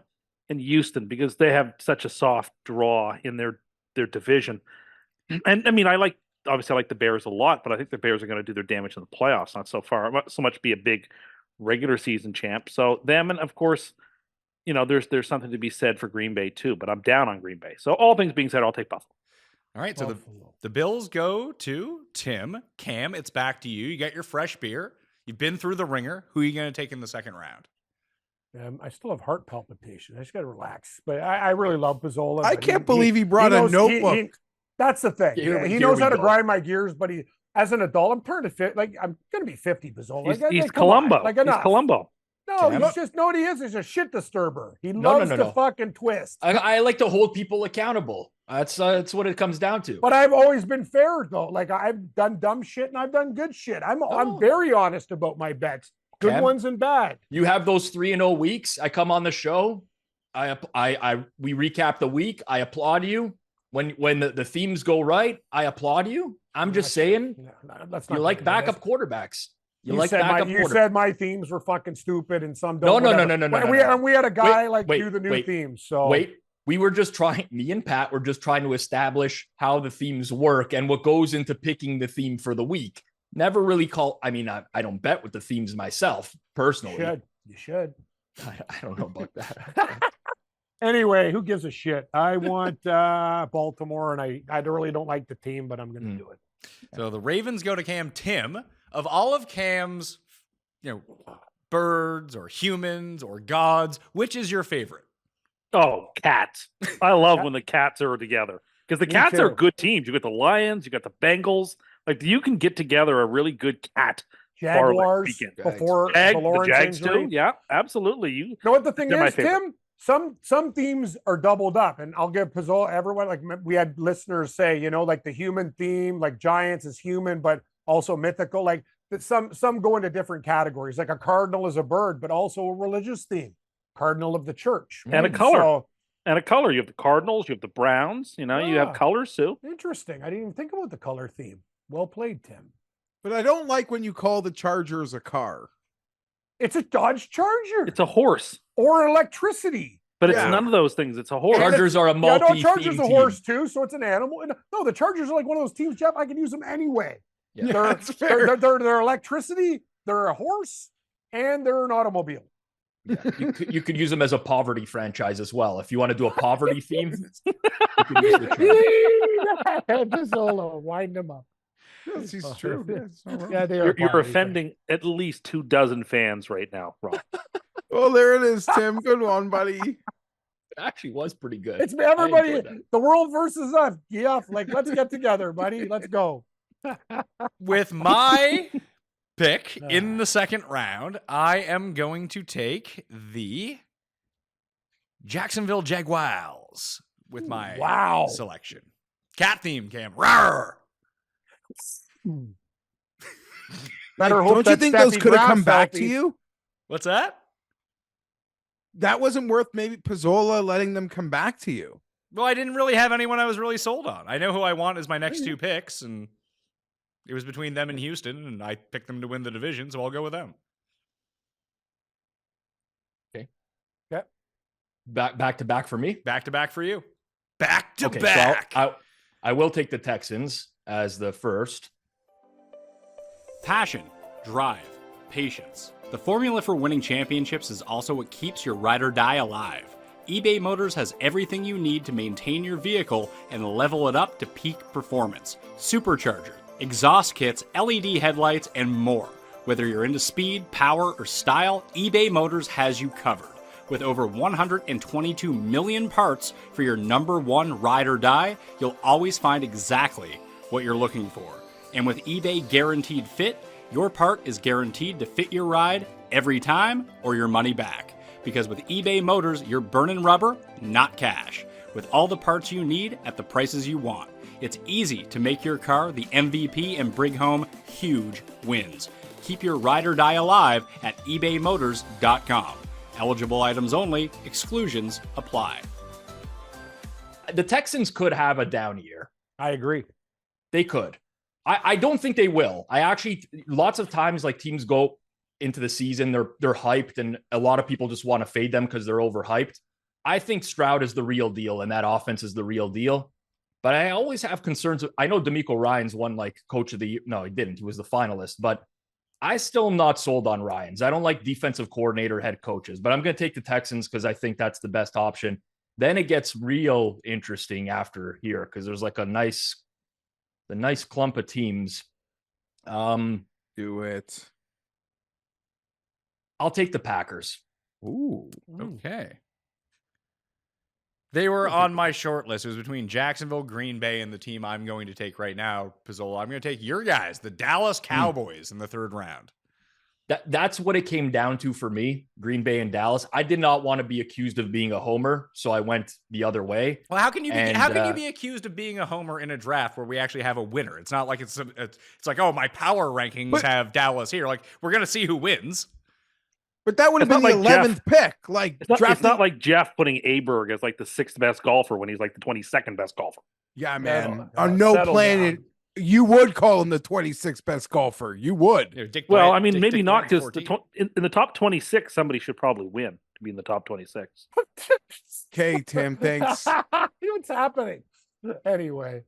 and Houston because they have such a soft draw in their division. And I mean, obviously I like the Bears a lot, but I think the Bears are going to do their damage in the playoffs, not so much be a big regular season champ. So them, and of course, you know, there's something to be said for Green Bay too, but I'm down on Green Bay. So all things being said, I'll take Buffalo. All right, so the Bills go to Tim. Cam, it's back to you. You got your fresh beer. You've been through the ringer. Who are you going to take in the second round? I still have heart palpitations. I just got to relax. But I really love Pizzola. I can't believe he brought a notebook. That's the thing. He knows how to grind my gears, but as an adult, I'm turning to 50. Like, I'm going to be 50, Pizzola. He's Columbo. He's Columbo. No, he's just, know what he is? He's a shit disturber. He loves to fucking twist. I like to hold people accountable. That's what it comes down to. But I've always been fair, though. Like, I've done dumb shit and I've done good shit. I'm very honest about my bets. Good ones and bad. You have those 3-0 weeks. I come on the show. We recap the week. I applaud you. When the themes go right, I applaud you. I'm just saying, you like backup quarterbacks. You said my themes were fucking stupid and some don't. No. We had a guy do the new themes. So we were just trying. Me and Pat were just trying to establish how the themes work and what goes into picking the theme for the week. Never really call. I mean, I don't bet with the themes myself personally. You should. I don't know about that. Anyway, who gives a shit? I want Baltimore, and I really don't like the team, but I'm going to do it. So the Ravens go to Cam. Tim, of all of Cam's, birds or humans or gods, which is your favorite? Oh, cats. I love when the cats are together because the cats are good teams. You got the Lions, you got the Bengals. Like you can get together a really good cat. Jaguars before the Lawrence Jags injury. too. Yeah, absolutely. You know what the thing is, Tim? Some themes are doubled up, and I'll give Pizzola everyone. Like we had listeners say, like the human theme, like Giants is human, but also mythical. Like that some go into different categories. Like a cardinal is a bird, but also a religious theme. Cardinal of the church and a color. And a color. You have the Cardinals, you have the Browns, you have colors too. Interesting. I didn't even think about the color theme. Well played, Tim. But I don't like when you call the Chargers a car. It's a Dodge Charger. It's a horse. Or electricity. But it's none of those things. It's a horse. Chargers are a multi-theme Chargers a horse too, so it's an animal. No, the Chargers are like one of those teams, Jeff. I can use them anyway. Yeah, they're electricity, they're a horse, and they're an automobile. Yeah, you could use them as a poverty franchise as well. If you want to do a poverty theme, you could use the Pizzola, wind them up. This is true. You're offending at least 24 fans right now, Rob. Well, there it is, Tim. Good one, buddy. It actually was pretty good. It's I everybody, enjoyed that. the world versus us. Geoff, like, let's get together, buddy. Let's go. With my pick in the second round, I am going to take the Jacksonville Jaguars with my Wow. selection. Cat theme, Cam. Rawr! Better hope Don't you that think those Steffi could have come Graf's back to healthy. you? What's that? That wasn't worth maybe Pizzola letting them come back to you. Well, I didn't really have anyone I was really sold on. I know who I want as my next two picks, and it was between them and Houston, and I picked them to win the division, so I'll go with them. Back to back for me. Back to back for you. Back to Okay, back. so I will take the Texans as the first. Passion, drive, patience. The formula for winning championships is also what keeps your ride or die alive. eBay Motors has everything you need to maintain your vehicle and level it up to peak performance. Supercharger, exhaust kits, LED headlights, and more. Whether you're into speed, power, or style, eBay Motors has you covered. With over 122 million parts for your number one ride or die, you'll always find exactly what you're looking for. And with eBay Guaranteed Fit, your part is guaranteed to fit your ride every time or your money back. Because with eBay Motors, you're burning rubber, not cash. With all the parts you need at the prices you want. It's easy to make your car the MVP and bring home huge wins. Keep your ride or die alive at ebaymotors.com. Eligible items only, exclusions apply. The Texans could have a down year. I agree. They could. I don't think they will. I actually, lots of times, like, teams go into the season, they're hyped, and a lot of people just want to fade them because they're overhyped. I think Stroud is the real deal, and that offense is the real deal. But I always have concerns. I know DeMeco Ryans won like coach of the year. No, he didn't. He was the finalist, but I still am not sold on Ryans. I don't like defensive coordinator head coaches, but I'm going to take the Texans because I think that's the best option. Then it gets real interesting after here because there's like the nice clump of teams. Do it. I'll take the Packers. Ooh. Okay. They were on my short list. It was between Jacksonville, Green Bay, and the team I'm going to take right now, Pizzola. I'm going to take your guys, the Dallas Cowboys, in the third round. That's what it came down to for me, Green Bay and Dallas. I did not want to be accused of being a homer, so I went the other way. Well, how can you be accused of being a homer in a draft where we actually have a winner? It's not like it's like, oh, my power rankings have Dallas here. Like, we're going to see who wins. But that would have It's been the not like 11th pick. Like, It's not like Geoff putting Aberg as like the 6th best golfer when he's like the 22nd best golfer. yeah, man. Settle- On no settle planet, down. you would call him the 26th best golfer. You would. You know, Dick Well, Bland- I mean, Dick- maybe Dick not Bland because 14. in the top 26, somebody should probably win to be in the top 26. Okay, Tim, thanks. What's happening? Anyway,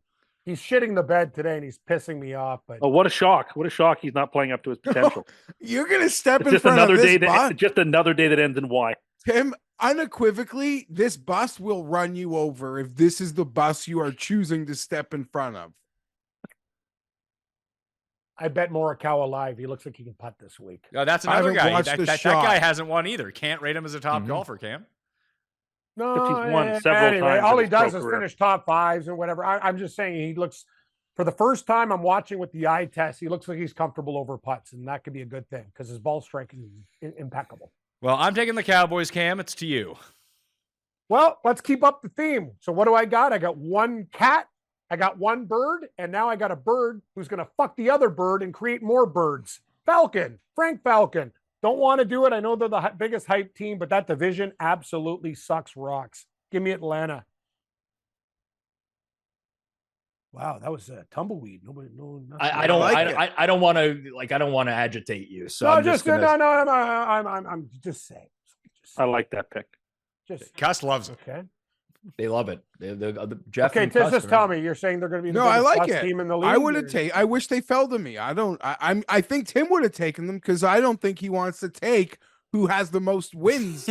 he's shitting the bed today and he's pissing me off. But Oh, what a shock! What a shock! He's not playing up to his potential. You're going to step It's in just front another of day. this bus. Just another day that ends in Y. Tim, unequivocally, this bus will run you over if this is the bus you are choosing to step in front of. I bet Morikawa alive. He looks like he can putt this week. Oh, that's I another haven't guy. watched That, the that shot. guy hasn't won either. Can't rate him as a top Mhm. golfer, Cam. No, Except he's won several anyway, times all in he his pro does is career. finish top fives and whatever. I'm just saying he looks, for the first time I'm watching with the eye test, he looks like he's comfortable over putts, and that could be a good thing because his ball striking is impeccable. Well, I'm taking the Cowboys, Cam. It's to you. Well, let's keep up the theme. So what do I got? I got one cat, I got one bird, and now I got a bird who's going to fuck the other bird and create more birds. Falcon, Frank Falcon. Don't want to do it. I know they're the biggest hype team, but that division absolutely sucks rocks. Give me Atlanta. Wow, that was a tumbleweed. Nobody, no, nothing. I don't like it. I don't want to agitate you. So No, I'm just gonna, I'm just saying. I like that pick. Just Cuss loves it. okay. they love it. The Jeff. Okay, and just Custer. tell me. You're saying they're going to be the No, I biggest like bust it. team in the league. I would have or- taken. I wish they fell to me. I think Tim would have taken them because I don't think he wants to take who has the most wins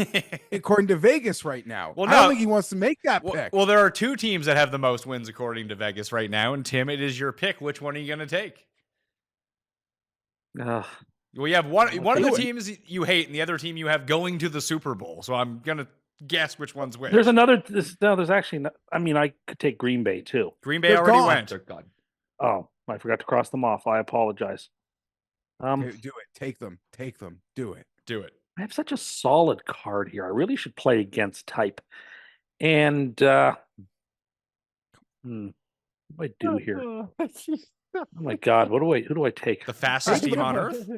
according to Vegas right now. Well, I don't no. think he wants to make that Well, pick. well, there are two teams that have the most wins according to Vegas right now, and Tim, it is your pick. Which one are you going to take? Ugh. Well, you have one of the do it. teams you hate, and the other team you have going to the Super Bowl. So I'm gonna guess which one's which. There's another. There's actually. Not, I mean, I could take Green Bay too. Green Bay They're already gone. went. They're gone. Oh, I forgot to cross them off. I apologize. Do it. Take them. Take them. Do it. Do it. I have such a solid card here. I really should play against type. And what do I do here? Oh my God! Who do I take? The fastest team on earth.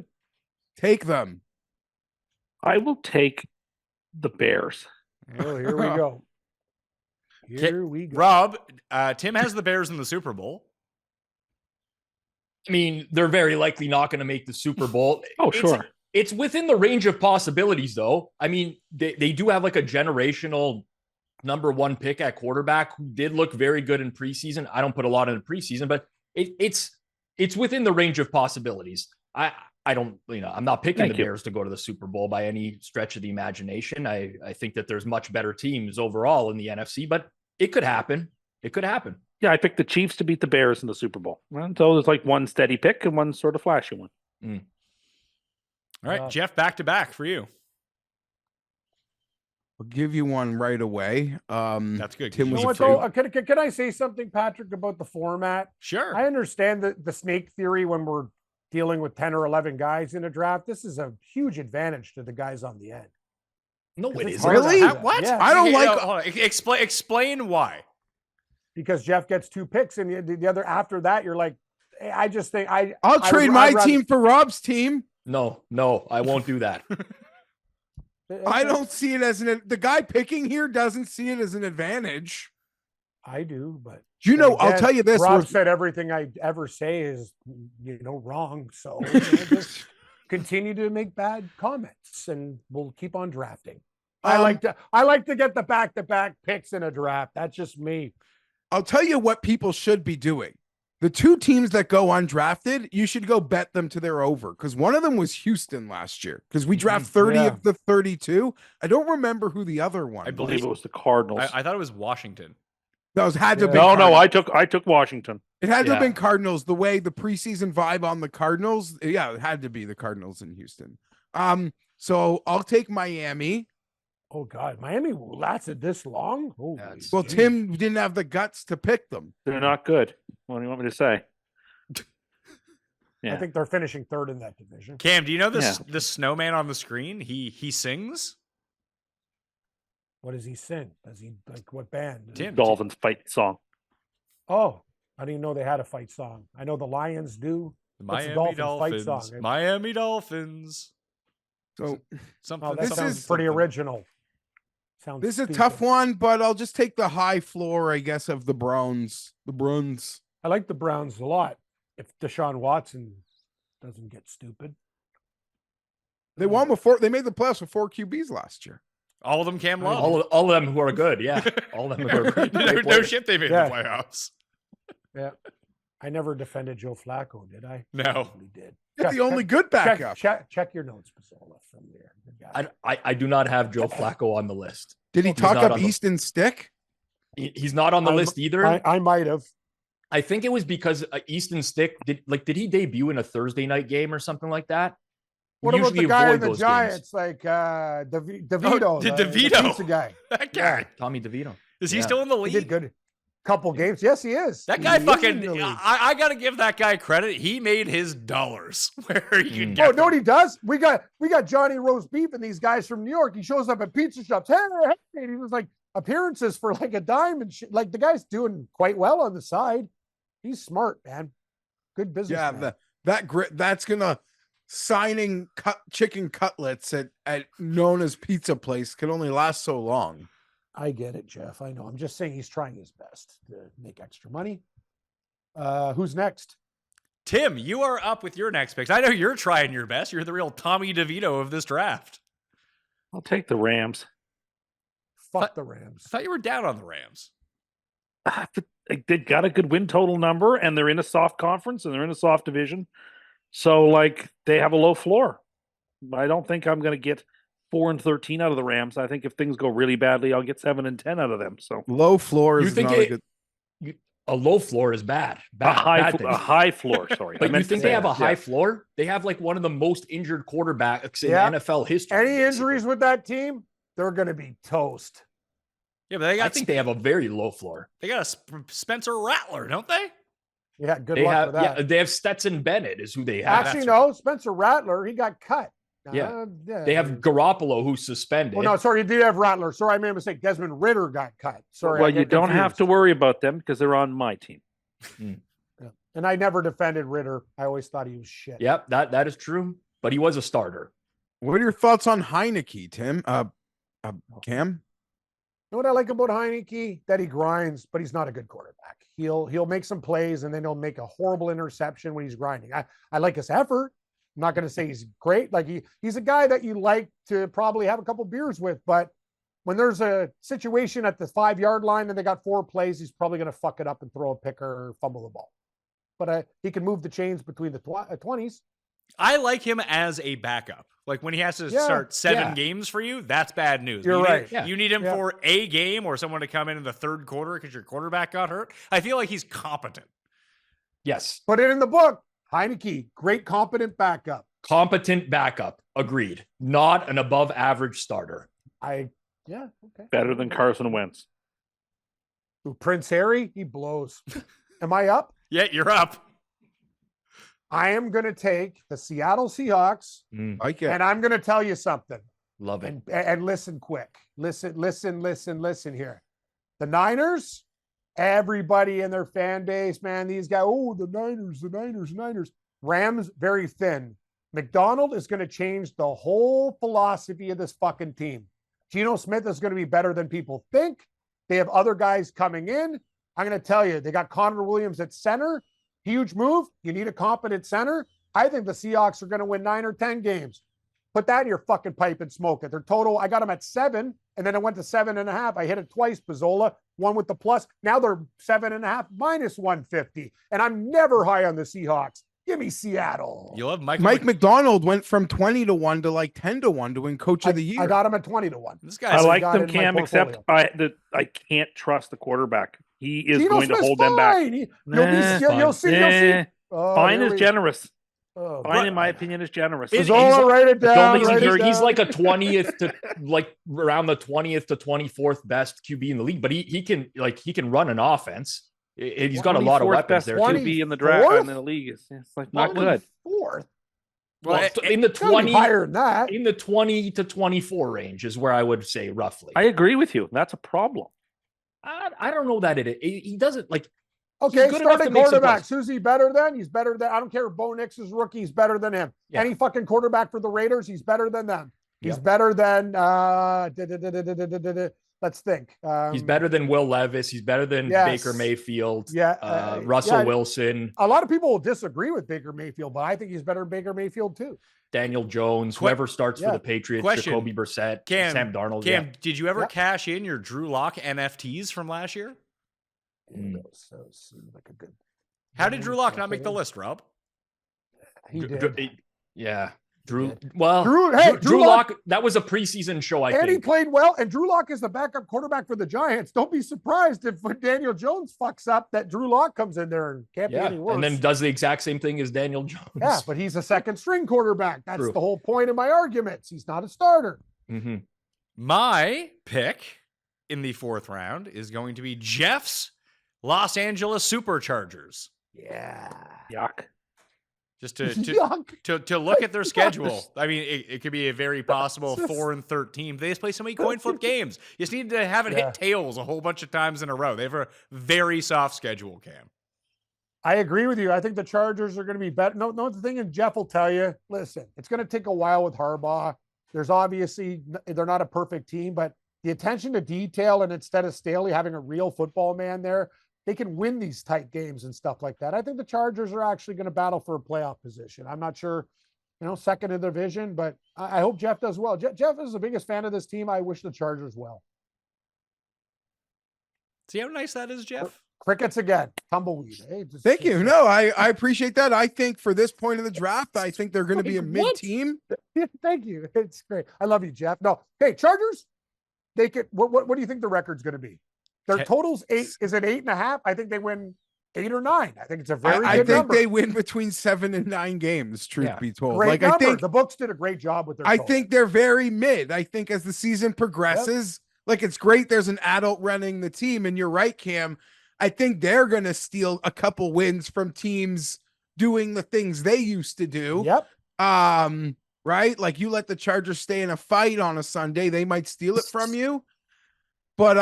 Take them. I will take the Bears. Oh, here we go. Here we go. Rob, Tim has the Bears in the Super Bowl. I mean, they're very likely not going to make the Super Bowl. Oh, sure. It's within the range of possibilities, though. I mean, they do have like a generational number one pick at quarterback who did look very good in preseason. I don't put a lot in the preseason, but it's within the range of possibilities. I don't, I'm not picking the Bears to go to the Super Bowl by any stretch of the imagination. I think that there's much better teams overall in the NFC, but it could happen. It could happen. Yeah, I picked the Chiefs to beat the Bears in the Super Bowl. And so there's like one steady pick and one sort of flashy one. All right, Geoff, back to back for you. I'll give you one right away. That's good. Tim You was know what, afraid. though? Can I say something, Patrick, about the format? Sure. I understand the snake theory when we're dealing with 10 or 11 guys in a draft. This is a huge advantage to the guys on the end. No, it It's isn't. hard to Really? have that. What? Yeah, I don't like- hold on. Explain why. because Geoff gets 2 picks, and the other after that, you're like, hey, I just think I'll I trade would- my I'd rather- team for Rob's team. No, I won't do that. I don't see it as the guy picking here doesn't see it as an advantage. I do, but I'll again, tell you this. Rob was- said everything I ever say is wrong. So just continue to make bad comments, and we'll keep on drafting. I like to get the back-to-back picks in a draft. That's just me. I'll tell you what people should be doing. The 2 teams that go undrafted, you should go bet them to their over, because one of them was Houston last year, because we draft 30 Yeah. of the 32. I don't remember who the other one I I was. believe it was the Cardinals. I thought it was Washington. Those had to Yeah. be no, Cardinals. I took Washington. It had to have Yeah. been Cardinals. The way the preseason vibe on the Cardinals, yeah, it had to be the Cardinals in Houston. So I'll take Miami. Oh God, Miami lasted this long? Oh, That's- Well, Tim didn't have the guts to pick them. They're not good. What do you want me to say? I Yeah. think they're finishing 3rd in that division. Cam, do you know this Yeah. the snowman on the screen? He sings. What does he sing? Does he like what band? Tim. Dolphins fight song. Oh, I didn't even know they had a fight song. I know the Lions do. What's the Miami Dolphins fight Dolphins. song? Miami Dolphins. So Something. Oh, that This something, sounds is- pretty something. original. Sounds this is a stupid. tough one, but I'll just take the high floor, I guess, of the Browns. The Bruns. I like the Browns a lot. If Deshaun Watson doesn't get stupid. They won before they made the playoffs with 4 QBs last year. All of them Cam love. all of them who are good. Yeah, all of them who are great no players. shit they made Yeah. the playoffs. Yeah. I never defended Joe Flacco, did I? No. Probably did. You're the only good backup. Check your notes, Pizzola, from there. Good guy. I do not have Joe Flacco on the list. Did he He's talk not up on the- Easton Stick? He's not on the I'm- list either. I might have. I think it was because Easton Stick did he debut in a Thursday night game or something like that? We What about usually the guy avoid in the those Giants, games. like DeVito? Oh, the DeVito. pizza guy. That guy. Tommy DeVito. Is he Yeah. still in the He league? did good. Couple games. Yes, he is. That He guy is in fucking. the league. I gotta give that guy credit. He made his dollars where he could Mm. get. Oh, know what them. he does? We got Johnny Roast Beef and these guys from New York. He shows up at pizza shops. Hey, and he was like appearances for like a dime and shit. Like the guy's doing quite well on the side. He's smart, man. Good business. Yeah, that's gonna signing chicken cutlets at known as pizza place can only last so long. I get it, Geoff. I know. I'm just saying he's trying his best to make extra money. Who's next? Tim, you are up with your next picks. I know you're trying your best. You're the real Tommy DeVito of this draft. I'll take the Rams. Fuck the Rams. I thought you were down on the Rams. They got a good win total number, and they're in a soft conference, and they're in a soft division. So, like, they have a low floor. I don't think I'm going to get 4-13 out of the Rams. I think if things go really badly, I'll get 7-10 out of them. So, Low floor You is think not a good. a low floor is bad. a Bad, bad thing. high floor. Sorry, I But you meant to think say they have a that, high yeah. floor? They have like one of the most injured quarterbacks in Yeah. NFL history. Any basically. injuries with that team? they're going to be toast. Yeah, but I think they have a very low floor. they got a Spencer Rattler, don't they? Yeah, good They luck have with that. they have Stetson Bennett is who they have. Actually, that's no, Spencer Rattler, he got cut. Yeah. Yeah. They have Garoppolo who's suspended. Oh no, sorry, you did have Rattler. Sorry, I made a mistake. Desmond Ritter got cut. Sorry. Well, I you get don't have to confused. worry about them because they're on my team. Yeah. And I never defended Ritter. I always thought he was shit. Yep, that is true. But he was a starter. What are your thoughts on Heineke, Tim? Cam? You know what I like about Heineke? That he grinds, but he's not a good quarterback. He'll make some plays and then he'll make a horrible interception when he's grinding. I like his effort. I'm not going to say he's great. Like he's a guy that you like to probably have a couple beers with, but when there's a situation at the 5-yard line and they got 4 plays, he's probably going to fuck it up and throw a pick or fumble the ball. But he can move the chains between the 20s. I like him as a backup. Like when he has to start 7 games for you, that's bad news. You're right. You need him for a game or someone to come in the third quarter because your quarterback got hurt. I feel like he's competent. Yes. Put it in the book. Heineke, great competent backup. Competent backup. Agreed. Not an above average starter. Okay. Better than Carson Wentz. Ooh, Prince Harry, he blows. Am I up? Yeah, you're up. I am going to take the Seattle Seahawks, Like it. and I'm going to tell you something. Love it. And listen quick. Listen here. The Niners, everybody in their fan base, man, these guys, the Niners. Rams, very thin. McDonald is going to change the whole philosophy of this fucking team. Geno Smith is going to be better than people think. They have other guys coming in. I'm going to tell you, they got Connor Williams at center. Huge move. You need a competent center. I think the Seahawks are going to win 9 or 10 games. Put that in your fucking pipe and smoke it. Their total, I got them at 7, and then I went to 7.5. I hit it twice, Pizzola, one with the plus. Now they're 7.5 minus 150. And I'm never high on the Seahawks. Give me Seattle. You'll have Mike McDonald went from 20-1 to like 10-1 to win Coach of the Year. I got him at 20-1. This I guy's like got them, it in my Cam, except portfolio. I can't trust the quarterback. He is Geno going to Smith's hold them back. fine. You'll see. Oh, Fine here is we- generous. Oh, Fine, in my opinion, is generous. Pizzola, write it down. He's, write it he's down. like a 20th to like around the 20th to 24th best QB in the league, but he can run an offense. He's got a lot of 24th weapons best there. 20 in the draft 24th? in the league. It's like not good. 4th. Well, in the Gotta be 20 higher than that. in the 20 to 24 range is where I would say roughly. I agree with you. That's a problem. I don't know that he doesn't like. Okay, good enough to starting make some quarterbacks. plays. Who's he better than? He's better than, I don't care if Bo Nix is rookie, he's better than him. Yeah. Any fucking quarterback for the Raiders, he's better than them. He's Yeah. better than let's think. He's better than Will Levis. He's better than Yes. Baker Mayfield. Yeah, Russell yeah. Wilson, A lot of people will disagree with Baker Mayfield, but I think he's better than Baker Mayfield too. Daniel Jones, Que- whoever starts yeah. for the Patriots, Question. Jacoby Brissett, Sam Darnold. Cam, yeah. did you ever Yeah. cash in your Drew Lock NFTs from last year? So seems like a good. How did Drew Lock not make the list, Rob? He did. Yeah. Drew. Well, Drew Lock. That was a preseason show, I And he think. played well. And Drew Lock is the backup quarterback for the Giants. Don't be surprised if when Daniel Jones fucks up that Drew Lock comes in there and can't be Yeah, any worse. and then does the exact same thing as Daniel Jones. Yeah, but he's a second string quarterback. That's True. the whole point of my arguments. He's not a starter. Mm-hmm. My pick in the 4th round is going to be Geoff's Los Angeles Superchargers. Yeah. Yuck. Just to Yuck. to look at their schedule. I mean, it could be a very possible 4-13. They just play so many coin flip games. You just need to have it Yeah. hit tails a whole bunch of times in a row. They have a very soft schedule, Cam. I agree with you. I think the Chargers are going to be better. No, the thing is, Geoff will tell you, listen, it's going to take a while with Harbaugh. There's obviously, they're not a perfect team, but the attention to detail and instead of Staley having a real football man there, they can win these tight games and stuff like that. I think the Chargers are actually going to battle for a playoff position. I'm not sure, second in the division, but I hope Geoff does well. Geoff is the biggest fan of this team. I wish the Chargers well. See how nice that is, Geoff? Crickets again, tumbleweed. Hey, Thank you. No, I appreciate that. I think for this point of the draft, I think they're going to be a mid team. Thank you. It's great. I love you, Geoff. No, hey, Chargers. They could. What do you think the record's going to be? Their total's 8. Is it 8.5? I think they win 8 or 9. I think it's a very I good think number. they win between 7 and 9 games, truth Yeah. be told. Great Like, number. I think The books did a great job with their I total. think they're very mid. I think as the season progresses, like it's great there's an adult running the team. And you're right, Cam. I think they're going to steal a couple wins from teams doing the things they used to do. Yep. Right? Like you let the Chargers stay in a fight on a Sunday, they might steal it from you. But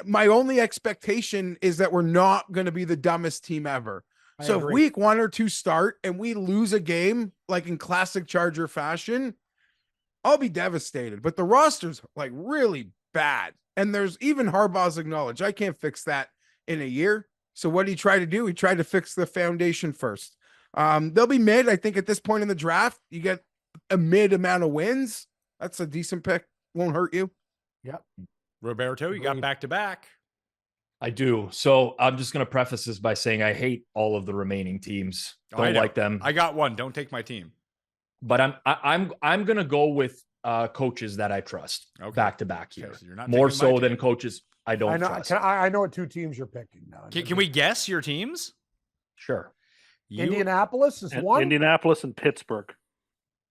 my only expectation is that we're not going to be the dumbest team ever. I So if agree. week 1 or 2 start and we lose a game like in classic Charger fashion, I'll be devastated. But the roster's like really bad. And there's even Harbaugh's acknowledged, I can't fix that in a year. So what did he try to do? He tried to fix the foundation first. They'll be mid. I think at this point in the draft, you get a mid amount of wins. That's a decent pick. Won't hurt you. Yep. Roberto, you got Agreed. back-to-back. I do. So I'm just going to preface this by saying I hate all of the remaining teams. I Don't know. like them. I got one. Don't take my team. But I'm going to go with coaches that I trust Okay. back to back here. Okay, so you're not More taking my so than team. coaches I don't I know. trust. I know what 2 teams you're picking now. Can we guess your teams? Sure. Indianapolis is one. Indianapolis and Pittsburgh.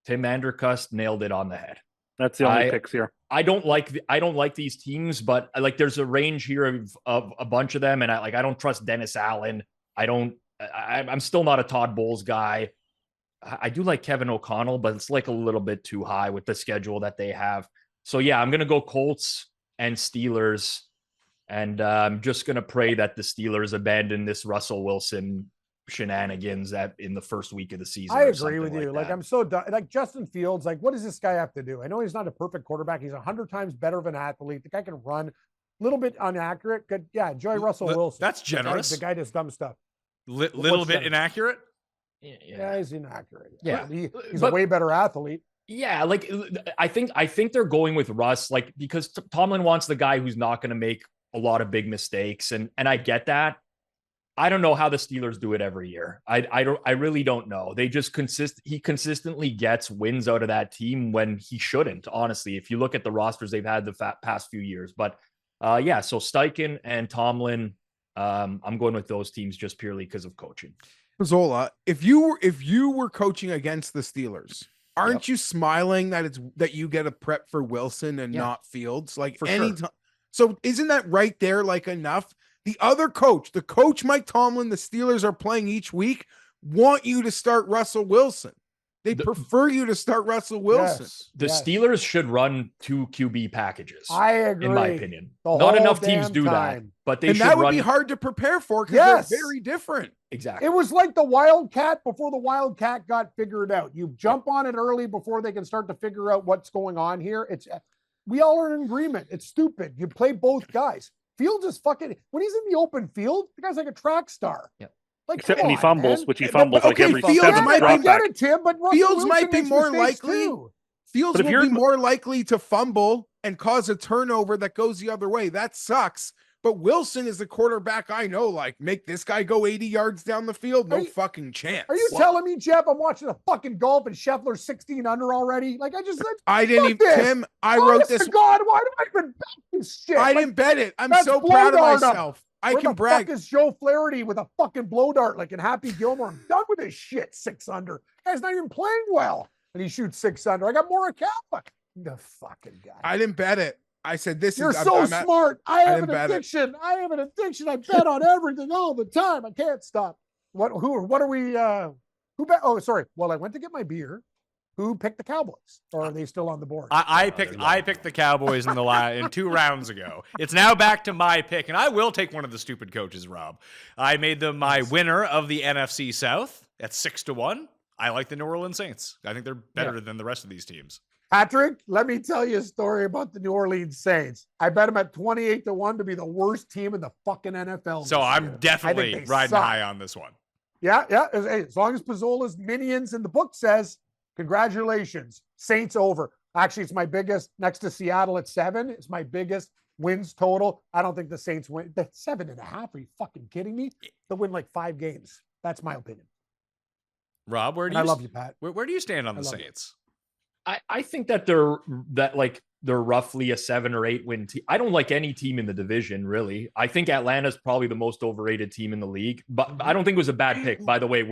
Tim Andercust nailed it on the head. That's the only I- picks here. I don't like these teams, but there's a range here of a bunch of them, and I don't trust Dennis Allen. I'm still not a Todd Bowles guy. I do like Kevin O'Connell, but it's like a little bit too high with the schedule that they have. So yeah, I'm gonna go Colts and Steelers, and I'm just gonna pray that the Steelers abandon this Russell Wilson shenanigans that in the first week of the season. I or agree with something you. Like, that. I'm so done. Like Justin Fields, like what does this guy have to do? I know he's not a perfect quarterback. He's 100 times better of an athlete. The guy can run, a little bit inaccurate. Good. Yeah, enjoy Russell Wilson. That's generous. The guy does dumb stuff. Little What's bit that? inaccurate. Yeah, he's inaccurate. Yeah. He's a But- way better athlete. Yeah, like I think they're going with Russ, like because Tomlin wants the guy who's not going to make a lot of big mistakes, and I get that. I don't know how the Steelers do it every year. I really don't know. They just he consistently gets wins out of that team when he shouldn't. Honestly, if you look at the rosters they've had the past few years, but yeah. So Steichen and Tomlin, I'm going with those teams just purely because of coaching. Pizzola, if you were coaching against the Steelers, aren't you smiling that you get a prep for Wilson and Yeah. not Fields? Like For any sure. time. So isn't that right there like enough? The other coach, the coach Mike Tomlin, the Steelers are playing each week, want you to start Russell Wilson. They prefer you to start Russell Wilson. Yes, The yes. Steelers should run 2 QB packages. I agree. in my opinion. The Not whole enough teams damn do that, time. but they And should that would run be hard to prepare for because Yes. they're very different. exactly. It was like the Wildcat before the Wildcat got figured out. You jump on it early before they can start to figure out what's going on here. We all are in agreement. It's stupid. You play both guys. Fields is fucking when he's in the open field, the guy's like a track star. Yep. Like Except come when he on, fumbles, man. which he But- fumbles like okay, every Fields seventh might be- I drop get back. it, Tim, but Russell Fields Wilson might be makes more mistakes likely- too. Fields But if will you're- be more likely to fumble and cause a turnover that goes the other way. That sucks. But Wilson is the quarterback I know. Like, make this guy go 80 yards down the field. No Are you- fucking chance. Are you telling me, Jeff, I'm watching a fucking golf and Scheffler's 16 under already? Like I just said, I didn't fuck even, this. Tim. I honest wrote to this. God, why do I even bet this shit? I Like, didn't bet it. I'm that's so proud of blow dart up. myself. I where can the brag. fuck is Joe Flaherty with a fucking blow dart like in Happy Gilmore? I'm done with this shit. 6 under. Guy's not even playing well. And he shoots 6 under. I got Morikawa. The fucking guy. I didn't bet it. I said this You're is. so I'm at- smart. I have didn't an bet it. addiction. I have an addiction. I bet on everything all the time. I can't stop. What are we who bet? Oh, sorry. Well, I went to get my beer. Who picked the Cowboys? Or are they still on the board? I picked the Cowboys in 2 rounds ago. It's now back to my pick, and I will take one of the stupid coaches, Rob. I made them my winner of the NFC South at 6-1. I like the New Orleans Saints. I think they're better than the rest of these teams. Patrick, let me tell you a story about the New Orleans Saints. I bet them at 28-1 to be the worst team in the fucking NFL. So this I'm year. I definitely think they riding suck. high on this one. Yeah. As long as Pizzola's minions in the book says, congratulations, Saints over. Actually, it's my biggest next to Seattle at 7. It's my biggest wins total. I don't think the Saints win. That's 7.5. Are you fucking kidding me? They'll win like 5 games. That's my opinion. Rob, where do And you I love you, Pat. Where do you stand on I the love you. Saints? I think that they're that like they're roughly a 7 or 8 win team. I don't like any team in the division, really. I think Atlanta's probably the most overrated team in the league, but I don't think it was a bad pick, by the way.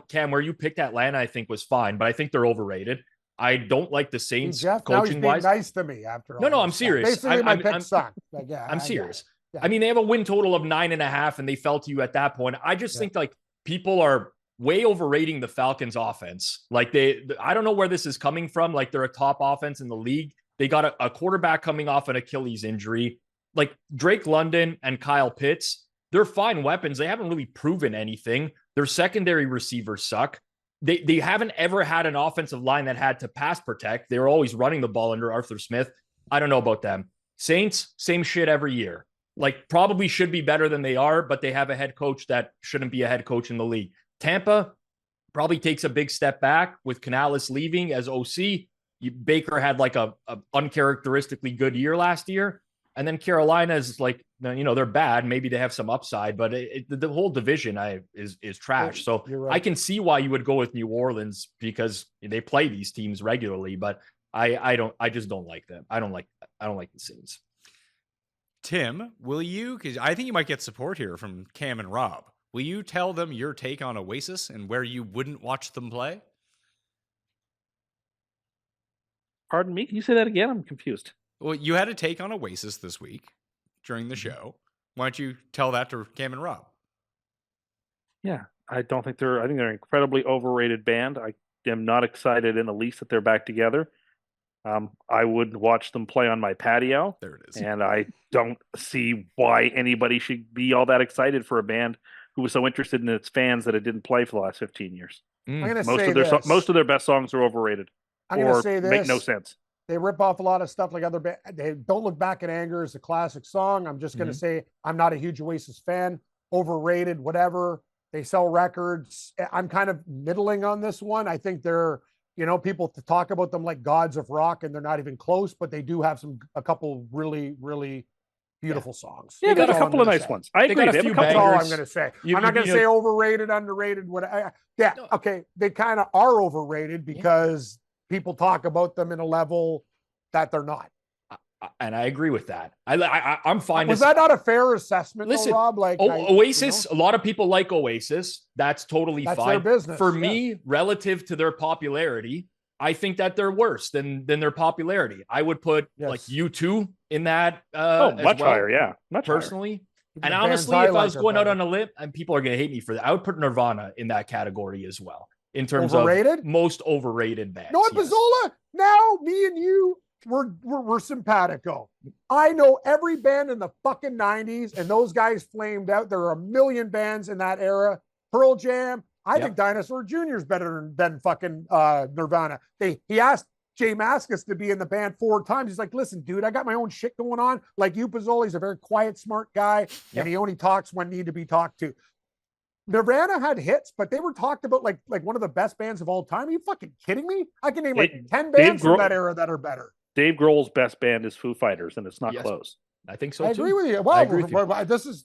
Cam, where you picked Atlanta, I think was fine, but I think they're overrated. I don't like the Saints Jeff, now he's coaching being wise. nice to me after all. No, I'm this stuff. serious. Basically, my pick sucked. Like, yeah, I'm serious. Yeah. I mean, they have a win total of 9.5, and they fell to you at that point. I just think like people are way overrating the Falcons offense. Like I don't know where this is coming from. Like they're a top offense in the league. They got a quarterback coming off an Achilles injury. Like Drake London and Kyle Pitts, they're fine weapons. They haven't really proven anything. Their secondary receivers suck. They haven't ever had an offensive line that had to pass protect. They were always running the ball under Arthur Smith. I don't know about them. Saints, same shit every year. Like probably should be better than they are, but they have a head coach that shouldn't be a head coach in the league. Tampa probably takes a big step back with Canales leaving as OC. Baker had like a uncharacteristically good year last year. And then Carolina is like, they're bad. Maybe they have some upside, but the whole division is trash. So right. I can see why you would go with New Orleans because they play these teams regularly, but I just don't like them. I don't like the Saints. Tim, will you, because I think you might get support here from Cam and Rob. Will you tell them your take on Oasis and where you wouldn't watch them play? Pardon me? Can you say that again? I'm confused. Well, you had a take on Oasis this week during the show. Why don't you tell that to Cam and Rob? Yeah, I think they're an incredibly overrated band. I am not excited in the least that they're back together. I would watch them play on my patio. There it is. And I don't see why anybody should be all that excited for a band who was so interested in its fans that it didn't play for the last 15 years. I'm going to say Most of their best songs are overrated. I'm going to say this. Make no sense. They rip off a lot of stuff like other bands. They Don't Look Back in Anger is a classic song. I'm just going to say I'm not a huge Oasis fan. Overrated, whatever. They sell records. I'm kind of middling on this one. I think they're, people to talk about them like gods of rock, and they're not even close, but they do have a couple really, really beautiful songs. Yeah, they got a couple of nice ones. I agree. Got a few That's all I'm bangers. going to say. I'm not going to say overrated, underrated. Okay. They kind of are overrated because people talk about them in a level that they're not. And I agree with that. I'm fine. Was that not a fair assessment, Listen, though, Rob? Like Oasis, a lot of people like Oasis. That's totally That's fine. their business. For me, relative to their popularity, I think that they're worse than their popularity. I would put like U2 in that. Much higher, yeah. Much personally. Even And the honestly, bands if I was like going are out better. on a limb, and people are going to hate me for that, I would put Nirvana in that category as well. In terms Overrated? of most overrated bands. No, what, yes. Pizzola? Now, me and you, we're simpatico. I know every band in the fucking 90s, and those guys flamed out. There are a million bands in that era. Pearl Jam. I think Dinosaur Jr. is better than fucking Nirvana. He asked Jay Mascis to be in the band 4 times. He's like, listen, dude, I got my own shit going on. Like you, Pizzola, he's a very quiet, smart guy, and he only talks when need to be talked to. Nirvana had hits, but they were talked about like one of the best bands of all time. Are you fucking kidding me? I can name like 10 bands from that era that are better. Dave Grohl's best band is Foo Fighters, and it's not close. I think so I too. agree with you. Wow, this is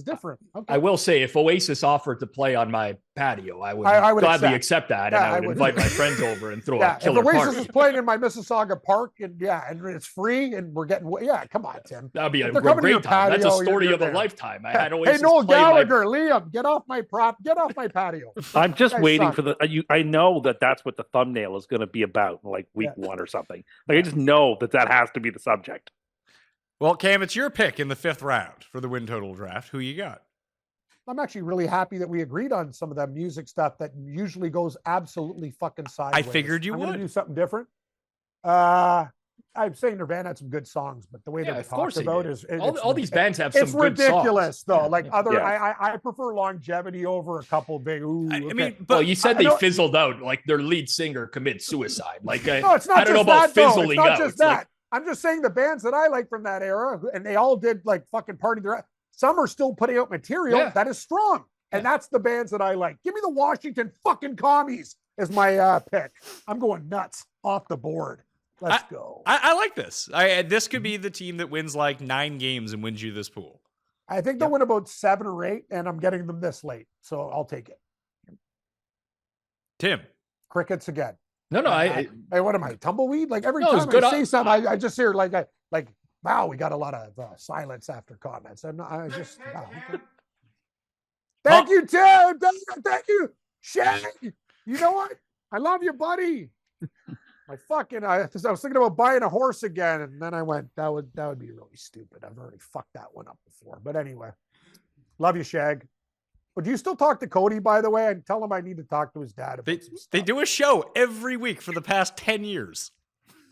different. Okay. I will say, if Oasis offered to play on my patio, I would gladly accept that, and I would invite my friends over and throw a killer if Oasis party. is playing in my Mississauga park, and it's free, and we're getting come on, Tim. That'd be a They're coming to your great time. That's a patio, story you're of a there. lifetime. I had Hey, Oasis Noel play Gallagher, Liam, get off my patio. I'm just guys waiting suck. for I know that's what the thumbnail is going to be about in like week 1 or something. Like I just know that has to be the subject. Well, Cam, it's your pick in the 5th round for the win total draft. Who you got? I'm actually really happy that we agreed on some of that music stuff that usually goes absolutely fucking sideways. I figured you I'm would. gonna do something different. I'm saying Nirvana had some good songs, but the way they're talked about is all these bands have some it's good ridiculous songs. though. Like I prefer longevity over a couple big. Well, you said they fizzled out. Like their lead singer commits suicide. Like no, it's not I don't know just about that, though. fizzling It's not out. just It's that. like, I'm just saying the bands that I like from that era, and they all did like fucking party. Some are still putting out material that is strong, and that's the bands that I like. Give me the Washington fucking Commies as my pick. I'm going nuts off the board. Let's go. I like this. This could be the team that wins like 9 games and wins you this pool. I think they'll win about 7 or 8, and I'm getting them this late, so I'll take it. Tim. Crickets again. No, Hey, what am I, tumbleweed? Like every No, it's time good. I say something, I just hear like, wow, we got a lot of silence after comments. I just, wow. Okay. Thank you, Tim. Thank you, Shag. You know what? I love you, buddy. I was thinking about buying a horse again, and then I went, that would be really stupid. I've already fucked that one up before. But anyway, love you, Shag. But do you still talk to Cody, by the way? And tell him I need to talk to his dad about some stuff. They do a show every week for the past 10 years.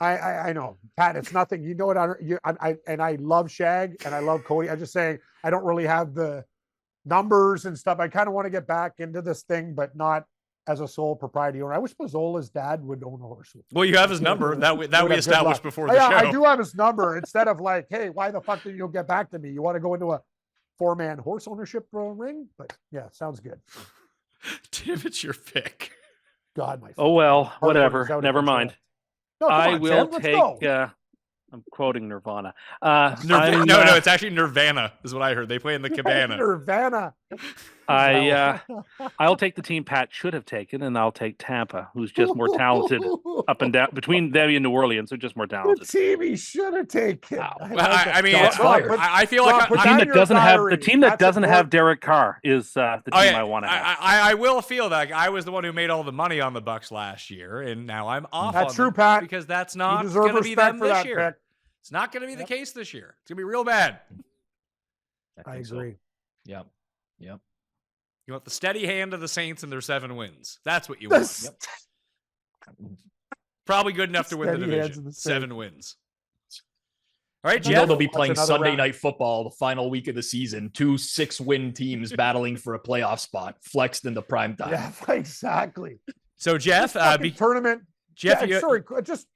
I know, Pat. It's nothing. You know what? I love Shag and I love Cody. I'm just saying I don't really have the numbers and stuff. I kind of want to get back into this thing, but not as a sole proprietor owner. I wish Pizzola's dad would own a horse. Well, you have his number that we established before the yeah, show. I do have his number. Instead of like, hey, why the fuck did you get back to me? You want to go into a 4-man horse ownership ring? But yeah, sounds good. Tim, it's your pick. God, my. Oh well, heart whatever. is out of Never control. mind. No, come I on, will Tim, let's take. go. I'm quoting Nirvana. No, it's actually Nirvana, is what I heard. They play in the cabana. Nirvana. I'll take the team Pat should have taken, and I'll take Tampa, who's just more talented up and down between them and New Orleans, who are just more The talented. team he should have taken. Wow. I mean, Shots fired. I feel like put The that team in that your doesn't have diary. the team that That's doesn't have important. Derek Carr is the team I want to have. I will feel that I was the one who made all the money on the Bucks last year, and now I'm off. That's on true, them Pat. because that's You not deserve going to be respect them for this that year. pick. It's not going to be the case this year. It's going to be real bad. I think so. agree. Yep. You want the steady hand of the Saints and their 7 wins. That's what you want. Probably good enough to win the Steady hands division. of the 7 wins. All right, You know Jeff. they'll be What's playing another Sunday round? Night Football, the final week of the season. 2 6-win teams battling for a playoff spot, flexed in the prime time. Yeah, exactly. So Jeff, Fucking tournament. Jeff, Yeah, sorry,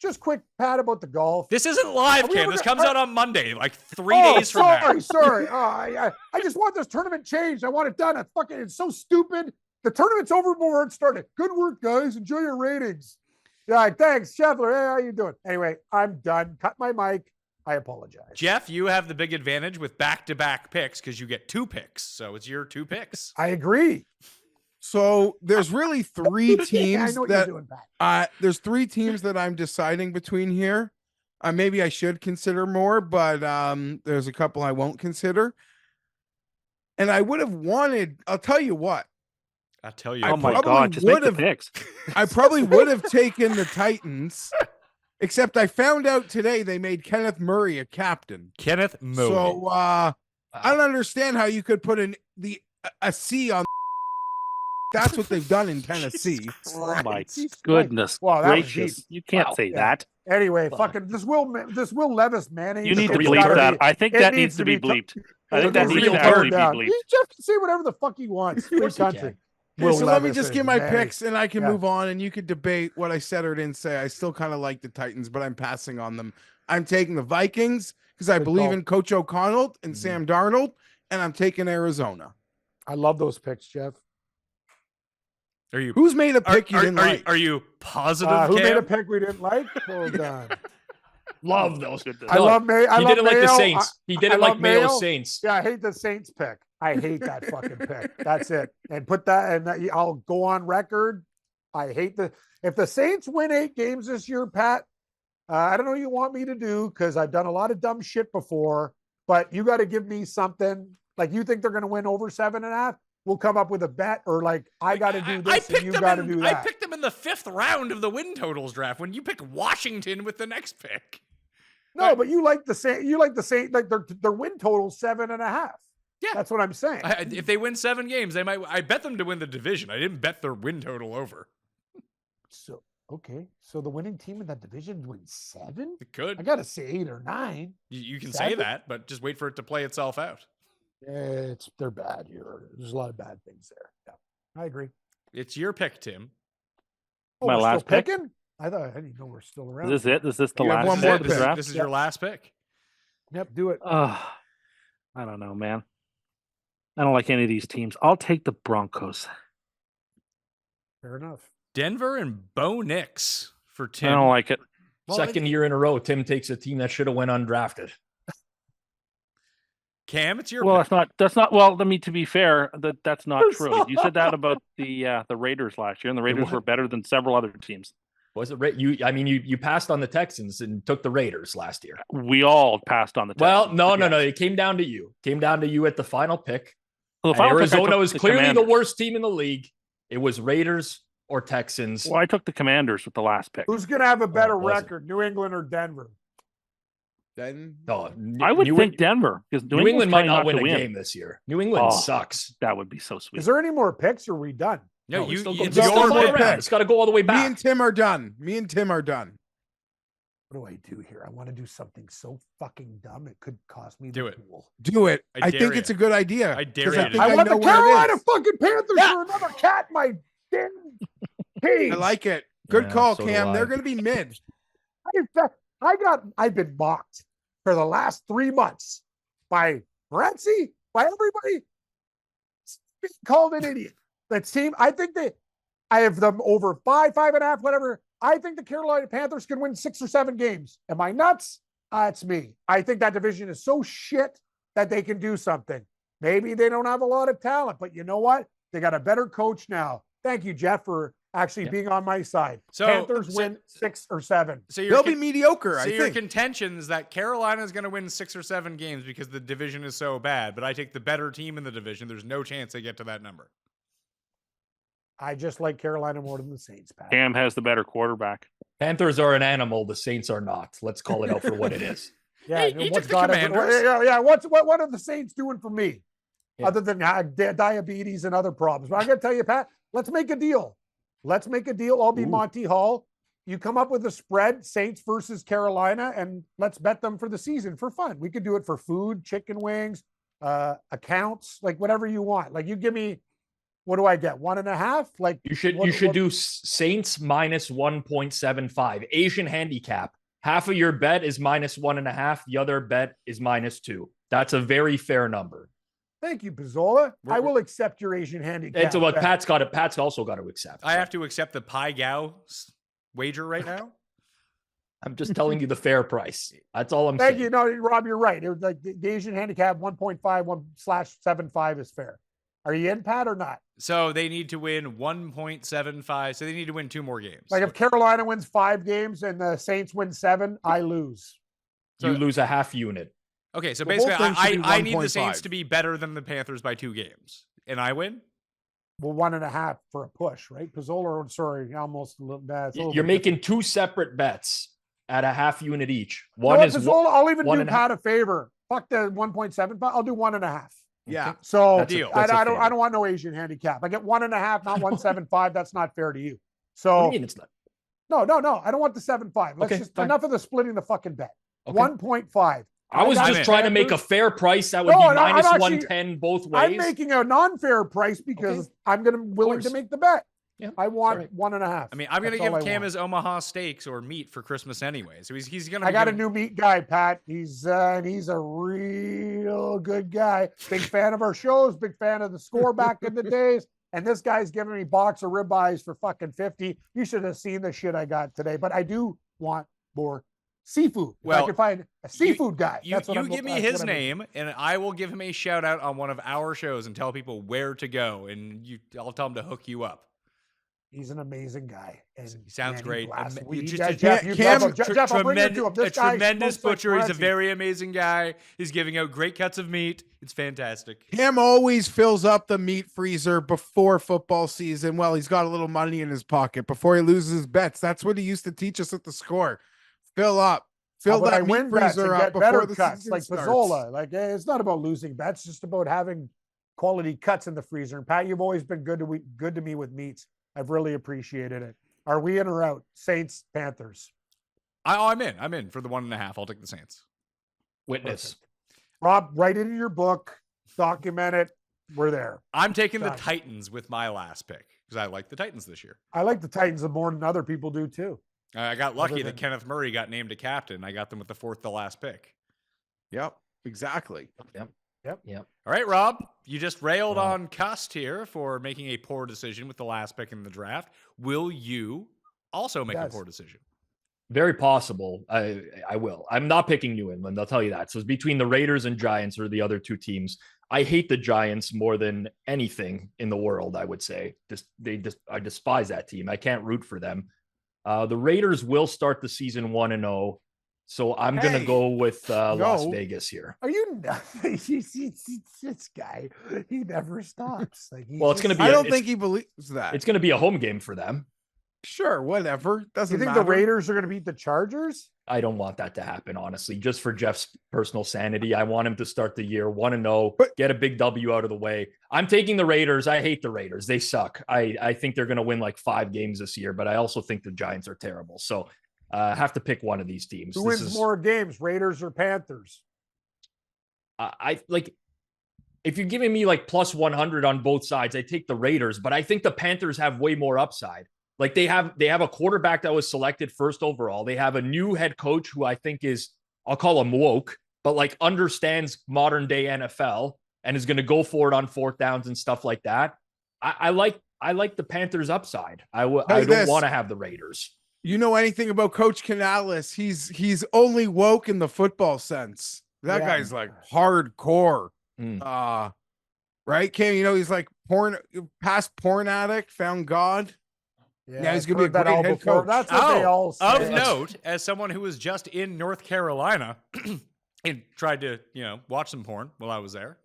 just quick, Pat, about the golf. this isn't live, Are we Cam. ever This gonna- comes out on Monday, like 3 days from now. Sorry. I just want this tournament changed. I want it done. It's so stupid. The tournament's over before it started. Good work, guys. Enjoy your ratings. Yeah, thanks, Scheffler. Hey, how you doing? Anyway, I'm done. Cut my mic. I apologize. Jeff, you have the big advantage with back-to-back picks because you get 2 picks. So it's your 2 picks. I agree. So there's really 3 I teams know what that you're doing, Pat. there's 3 teams that I'm deciding between here. Maybe I should consider more, but there's a couple I won't consider. And I would have wanted. I'll tell you what. I'll tell you. I Oh my probably God! Just make the would've- picks. I probably would have taken the Titans, except I found out today they made Kenneth Murray a captain. Kenneth Murray. So I don't understand how you could put a C on. That's what they've done in Tennessee. Oh my Jesus goodness Wow, that was gracious! deep. You can't Wow. say Yeah. that. Anyway, Fuck. fucking this Will Levis mayonnaise. You need to it's bleep gotta that. be- I think it that needs to be to- bleeped. I think it that needs needs to to be actually turned be down. bleeped. Jeff can say whatever the fuck he wants. Free course he country. can. Okay, so let me Levis just is give my mayonnaise. picks and I can Yeah. move on and you could debate what I said or didn't say. I still kind of like the Titans, but I'm passing on them. I'm taking the Vikings because I Good believe call. in Coach O'Connell and Sam Darnold, and I'm taking Arizona. I love those picks, Jeff. Are you Who's made a pick you didn't like? are you positive, Who Cam? made a pick we didn't like? Hold on. Love those. I love Mayo. I He love didn't like the Mayo. Saints. He I didn't like love Mayo Mayo. Saints. Yeah, I hate the Saints pick. I hate that fucking pick. That's it. And put that, and I'll go on record. I hate if the Saints win 8 games this year, Pat. I don't know what you want me to do because I've done a lot of dumb shit before. But you got to give me something. Like you think they're going to win over 7.5? We'll come up with a bet, or like I got to do this and you got to do I that. picked them in the 5th round of the win totals draft when you picked Washington with the next pick. No, but you like the Saints. You like the Saints. Like their win total 7.5. Yeah. That's what I'm saying. If they win 7 games, they might. I bet them to win the division. I didn't bet their win total over. So okay, so the winning team in that division wins 7. It could. I gotta say 8 or 9. You can say 7? that, but just wait for it to play itself out. They're bad here. There's a lot of bad things there. Yeah, I agree. It's your pick, Tim. Oh, My we're last still pick? picking? I didn't know we're still around. Is this it? Is this the You have last one pick more of the pick. draft? This is your last pick. Yep, do it. I don't know, man. I don't like any of these teams. I'll take the Broncos. Fair enough. Denver and Bo Nix for Tim. I don't like it. Well, Second year in a row, Tim takes a team that should have went undrafted. Cam, it's your Well, pick. that's not. Well, I mean, to be fair, that's not That's true. not- You said that about the Raiders last year, and the Raiders were better than several other teams. Was it you? I mean, you passed on the Texans and took the Raiders last year. We all passed on the Well, Texans, no. but yes. It came down to you. Came down to you at the final pick. Well, And the final pick, I Arizona took was the clearly the Commanders. worst team in the league. It was Raiders or Texans. Well, I took the Commanders with the last pick. Who's going to have a better was it? record, New England or Denver? Then No, I would think Denver, because New England might not win win a game this year. New England sucks. That would be so sweet. Is there any more picks or are we done? No, we you. still go- It's we still your go pick. around. It's got to go all the way me back. and Tim are done. What do I do here? I want to do something so fucking dumb it could cost me Do the it. pool. Do it. I I dare think you. it's a good idea. I dare 'cause you I to think do I it. want know the where it Carolina is. fucking Panthers Yeah. for another cat in my damn cage. I like it. Good Yeah, call, so do Cam. I. They're going to be mid. I've been mocked for the last 3 months by Morency, by everybody. Being called an idiot. That team, I have them over 5.5, whatever. I think the Carolina Panthers can win 6 or 7 games. Am I nuts? It's me. I think that division is so shit that they can do something. Maybe they don't have a lot of talent, but you know what? They got a better coach now. Thank you, Geoff, for actually being on my side. So- Panthers so- win 6 or 7. So They'll be mediocre, So I your think. contention is that Carolina is going to win 6 or 7 games because the division is so bad, but I take the better team in the division. There's no chance they get to that number. I just like Carolina more than the Saints, Pat. Cam has the better quarterback. Panthers are an animal. The Saints are not. Let's call it out for what it is. Yeah, He what's took the God Commanders. yeah. What are the Saints doing for me, Yeah. other than diabetes and other problems? But I got to tell you, Pat, let's make a deal. Let's make a deal. I'll be Monty Hall. You come up with a spread, Saints versus Carolina, and let's bet them for the season for fun. We could do it for food, chicken wings, accounts, like whatever you want. Like you give me, what do I get? 1.5? Like You should do Saints minus 1.75. Asian handicap. Half of your bet is minus 1.5. The other bet is minus 2. That's a very fair number. Thank you, Pizzola. I We're- will accept your Asian handicap. It's what bet. Pat's got it. Pat's also got to accept. I have to accept the Pai Gao wager right now. I'm just telling you the fair price. That's all I'm Thank saying. you. No, Rob, you're right. It was like the Asian handicap 1.5/75 is fair. Are you in, Pat, or not? So they need to win 1.75. So they need to win 2 more games. Like if Carolina wins 5 games and the Saints win 7, I lose. You lose a half unit. Okay, so The whole basically, thing should be I need the Saints 1.5. to be better than the Panthers by 2 games, and I win. Well, 1.5 for a push, right? Pizzola, sorry, almost a little bad. You're making 2 separate bets at a half unit each. One One is Pizzola, I'll even one do and a Pat a favor. Fuck the 1.75. I'll do 1.5. Yeah. So That's a- Deal. that's a I favor. don't want no Asian handicap. I get 1.5, not 1.75. That's not fair to you. What do So you mean it's not? no. I don't want the 7.5. Let's Okay, just fine. enough of the splitting the fucking bet. Okay. 1.5. I was I'm just in. trying to make a fair price that would No, be and I'm minus actually- 110 both ways. I'm making a non-fair price because I'm willing to course. make the bet. Yeah, I want right. 1.5. I mean, I'm going to That's all give I Cam want. his Omaha steaks or meat for Christmas anyway. So he's going to. I got a new meat guy, Pat. He's a real good guy. Big fan of our shows. Big fan of the score back in the days. And this guy's giving me box of ribeyes for fucking 50. You should have seen the shit I got today. But I do want more seafood. If I Well, can find a seafood guy. You That's what I'm give me that's his what I'm- name, and I will give him a shout out on one of our shows and tell people where to go, and I'll tell him to hook you up. He's an amazing guy. And He sounds man, great. blasted. You We- just- Jeff, Jeff, you Cam- love him. Jeff, I'll bring you to him. This a guy tremendous smokes like butcher. He's a Morency. very amazing guy. He's giving out great cuts of meat. It's fantastic. Cam always fills up the meat freezer before football season. Well, he's got a little money in his pocket before he loses his bets. That's what he used to teach us at the score. Fill up. Fill But I that meat win bets freezer and up get better before the cuts, season like starts. Pizzola. Like it's not about losing bets, just about having quality cuts in the freezer. And Pat, you've always been good to me with meats. I've really appreciated it. Are we in or out? Saints, Panthers. I'm in. I'm in for the 1.5. I'll take the Saints. Witness. Perfect. Rob, write it in your book, document it. We're there. I'm taking the Done. Titans with my last pick because I like the Titans this year. I like the Titans more than other people do too. I got lucky Other that than- Kenneth Murray got named a captain. I got them with the 4th to last pick. Yep, exactly. All right, Rob, you just railed Wow. on Cust here for making a poor decision with the last pick in the draft. Will you also make a Yes. poor decision? Very possible. I will. I'm not picking New England. I'll tell you that. So it's between the Raiders and Giants or the other 2 teams. I hate the Giants more than anything in the world, I would say. I despise that team. I can't root for them. The Raiders will start the season 1-0. So I'm going to Hey, go with Las no. Vegas here. Are you nuts? This guy, he never stops. Like, Well, it's going to be I don't it's- think he believes that. It's going to be a home game for them. Sure, whatever. You Doesn't think matter. the Raiders are going to beat the Chargers? I don't want that to happen, honestly. Just for Jeff's personal sanity, I want him to start the year 1-0, But- get a big W out of the way. I'm taking the Raiders. I hate the Raiders. They suck. I think they're going to win like 5 games this year, but I also think the Giants are terrible. So have to pick one of these teams. Who wins more games, Raiders or Panthers? I like if you're giving me like plus 100 on both sides, I take the Raiders, but I think the Panthers have way more upside. Like they have a quarterback that was selected first overall. They have a new head coach who I think is, I'll call him woke, but like understands modern day NFL and is going to go for it on 4th downs and stuff like that. I like the Panthers upside. I don't want to have the Raiders. You know anything about Coach Canales? He's only woke in the football sense. That Yeah. guy's like hardcore. Mm. Right, Cam? You know, he's like past porn addict, found God. Yeah, he's gonna be a heard that great all head before. coach. That's what they all say. Of note, as someone who was just in North Carolina and tried to, watch some porn while I was there,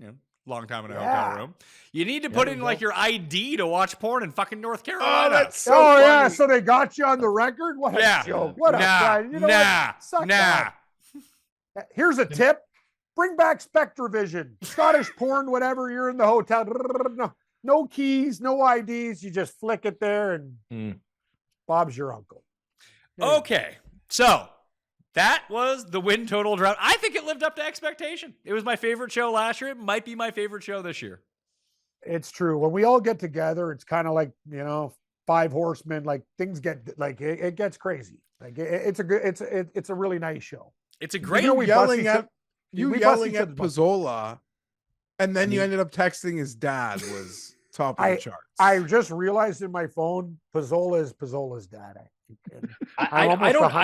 long time in a hotel room. You need to put in like your ID to watch porn in fucking North Carolina. Oh, that's so Oh funny. yeah, so they got you on the record. What a yeah. joke! What a guy! You know what? Suck that. Here's a tip: bring back Spectravision, Scottish porn, whatever. You're in the hotel. No keys, no IDs. You just flick it there, and Bob's your uncle. Okay, so that was the win total drought. I think it lived up to expectation. It was my favorite show last year. It might be my favorite show this year. It's true. When we all get together, it's kind of like 5 horsemen. Like things get like it gets crazy. Like it's a really nice show. It's a great. You we yelling bust at we bust yelling each at other's butts. Pizzola, and then you ended up texting his dad was top of the charts. I just realized in my phone, Pizzola is Pizzola's dad. I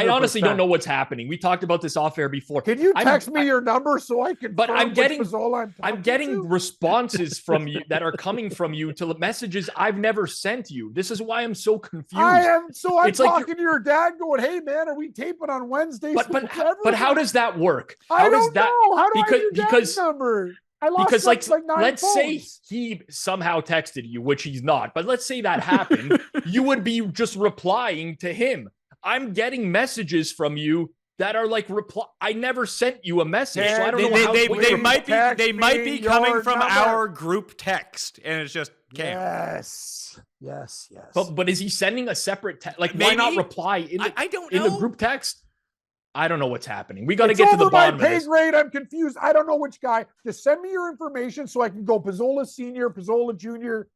honestly don't know what's happening. We talked about this off air before. Can you text me your number so I can? But I'm getting Pizzola I'm getting responses from you that are coming from you to messages I've never sent you. This is why I'm so confused. I'm It's like talking to your dad, going, "Hey man, are we taping on Wednesday?" But how does that work? I don't know. How do I have your dad's because number? I lost because like 9 let's say phones. he somehow texted you, which he's not, but let's say that happened, you would be just replying to him. I'm getting messages from you that are like reply. I never sent you a message, so I don't know how they might be text they might be me coming your from number. our group text, and it's just Cam. Yes. But is he sending a separate text? Like, why Maybe. not reply in the, I don't in know. the group text? I don't know what's happening. We got to It's get to the over my bottom of pay this. grade. I'm confused. I don't know which guy. Just send me your information so I can go Pizzola Senior, Pizzola Junior,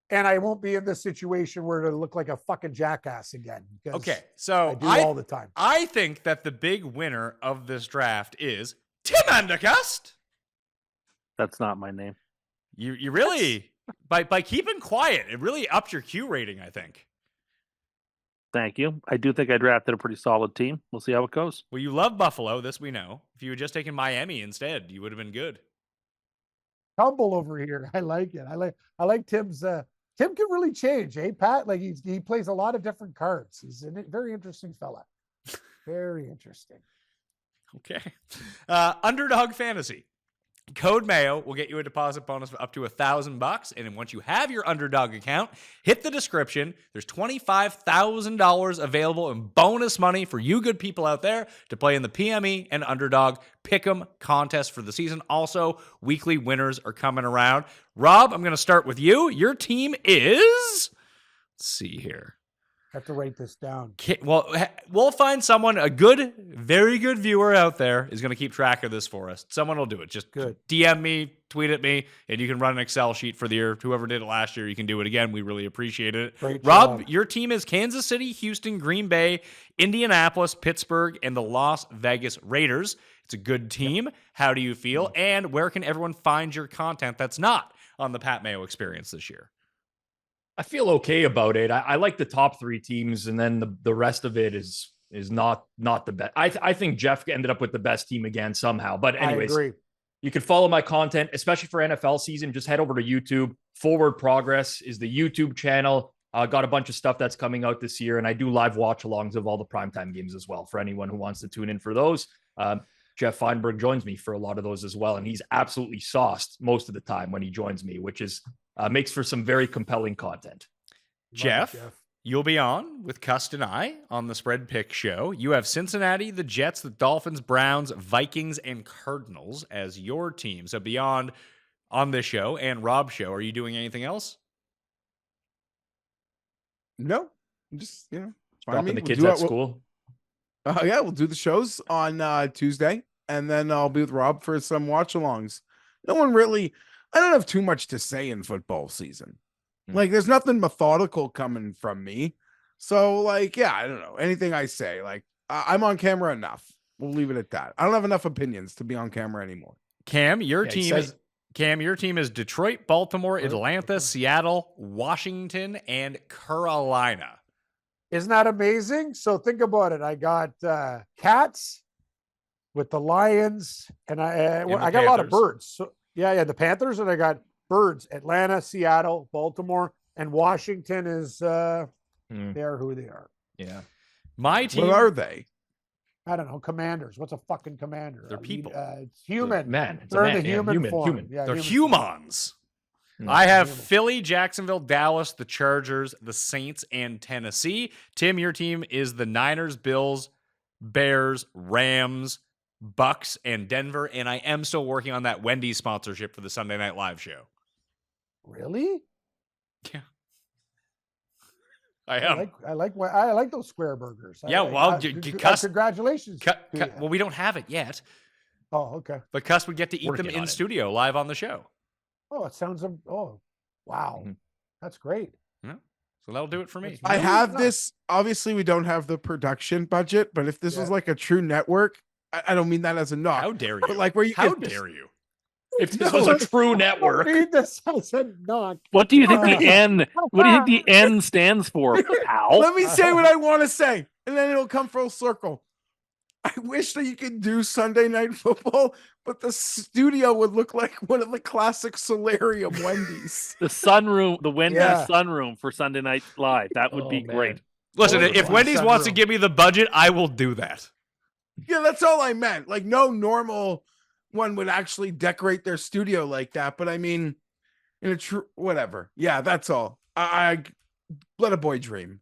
and I won't be in this situation where it'll look like a fucking jackass again. because Okay, so I do all the time. I think that the big winner of this draft is Tim Andergust. That's not my name. You really by keeping quiet, it really upped your Q rating, I think. Thank you. I do think I drafted a pretty solid team. We'll see how it goes. Well, you love Buffalo, this we know. If you had just taken Miami instead, you would have been good. Tumble over here. I like it. I like Tim's. Tim can really change, eh, Pat? Like he plays a lot of different cards. He's a very interesting fella. Very interesting. Okay. Underdog Fantasy. Code Mayo will get you a deposit bonus of up to $1,000. And then once you have your Underdog account, hit the description. There's $25,000 available in bonus money for you good people out there to play in the PME and Underdog Pick'em contest for the season. Also, weekly winners are coming around. Rob, I'm going to start with you. Your team is... Let's see here. I have to write this down. Well, we'll find someone, a good, very good viewer out there is going to keep track of this for us. Someone will do it. Just Good. DM me, tweet at me, and you can run an Excel sheet for the year. Whoever did it last year, you can do it again. We really appreciate it. Great Rob, job. your team is Kansas City, Houston, Green Bay, Indianapolis, Pittsburgh, and the Las Vegas Raiders. It's a good team. How do you feel? And where can everyone find your content that's not on the Pat Mayo Experience this year? I feel okay about it. I like the top 3 teams, and then the rest of it is not the best. I think Geoff ended up with the best team again somehow. But anyways, I agree. you can follow my content, especially for NFL season. Just head over to YouTube. Forward Progress is the YouTube channel. Got a bunch of stuff that's coming out this year, and I do live watch-alongs of all the primetime games as well for anyone who wants to tune in for those. Geoff Fienberg joins me for a lot of those as well, and he's absolutely sauced most of the time when he joins me, which is makes for some very compelling content. Geoff, you'll be on with Cust and I on the Spread Pick Show. You have Cincinnati, the Jets, the Dolphins, Browns, Vikings, and Cardinals as your team. So beyond on this show and Rob's show, are you doing anything else? No, just Dropping the kids at school. Yeah, we'll do the shows on Tuesday, and then I'll be with Rob for some watch-alongs. I don't have too much to say in football season. Like, there's nothing methodical coming from me. So, like, yeah, I don't know. Anything I say, like, I'm on camera enough. We'll leave it at that. I don't have enough opinions to be on camera anymore. Cam, your team is Detroit, Baltimore, Atlanta, Seattle, Washington, and Carolina. Isn't that amazing? So think about it. I got cats with the Lions, and I got a lot of birds. So yeah, the Panthers, and I got birds. Atlanta, Seattle, Baltimore, and Washington is they're who they are. Yeah. My team. What are they? I don't know. Commanders. What's a fucking commander? They're people. It's human. Man. They're in the human form. Yeah, They're human form. humans. I have Philly, Jacksonville, Dallas, the Chargers, the Saints, and Tennessee. Tim, your team is the Niners, Bills, Bears, Rams, Bucks, and Denver. And I am still working on that Wendy's sponsorship for the Sunday Night Live show. Really? Yeah. I am. I like those square burgers. Congratulations. To you. Well, we don't have it yet. Oh, okay. But Cuss would get to eat them Working on in it. studio live on the show. Oh, it sounds. Oh, wow. That's great. Yeah. So that'll do it for me. I have this. Obviously, we don't have the production budget, but if this was like a true network, I don't mean that as a knock. How dare you? But like where you How get dare you? If this was a true network. Read this as a knock. What do you think the N? What do you think the N stands for, pal? Let me say what I want to say, and then it'll come full circle. I wish that you could do Sunday Night Football, but the studio would look like one of the classic Solarium Wendy's. The sunroom, the Wendy's Yeah. sunroom for Sunday Night Live. That would be man. great. Listen, Totally. if Wendy's wants to give me the budget, I will do that. Yeah, that's all I meant. Like, no normal one would actually decorate their studio like that. But I mean, in a true whatever. Yeah, that's all. I let a boy dream.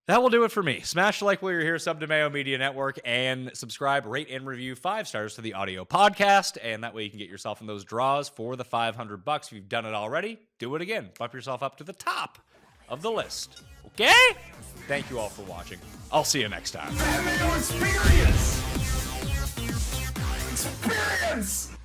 That will do it for me. Smash the like while you're here, sub to Mayo Media Network, and subscribe, rate, and review 5 stars to the audio podcast. And that way you can get yourself in those draws for the $500. If you've done it already, do it again. Bump yourself up to the top of the list. Okay? Thank you all for watching. I'll see you next time. Mayo experience. Experience.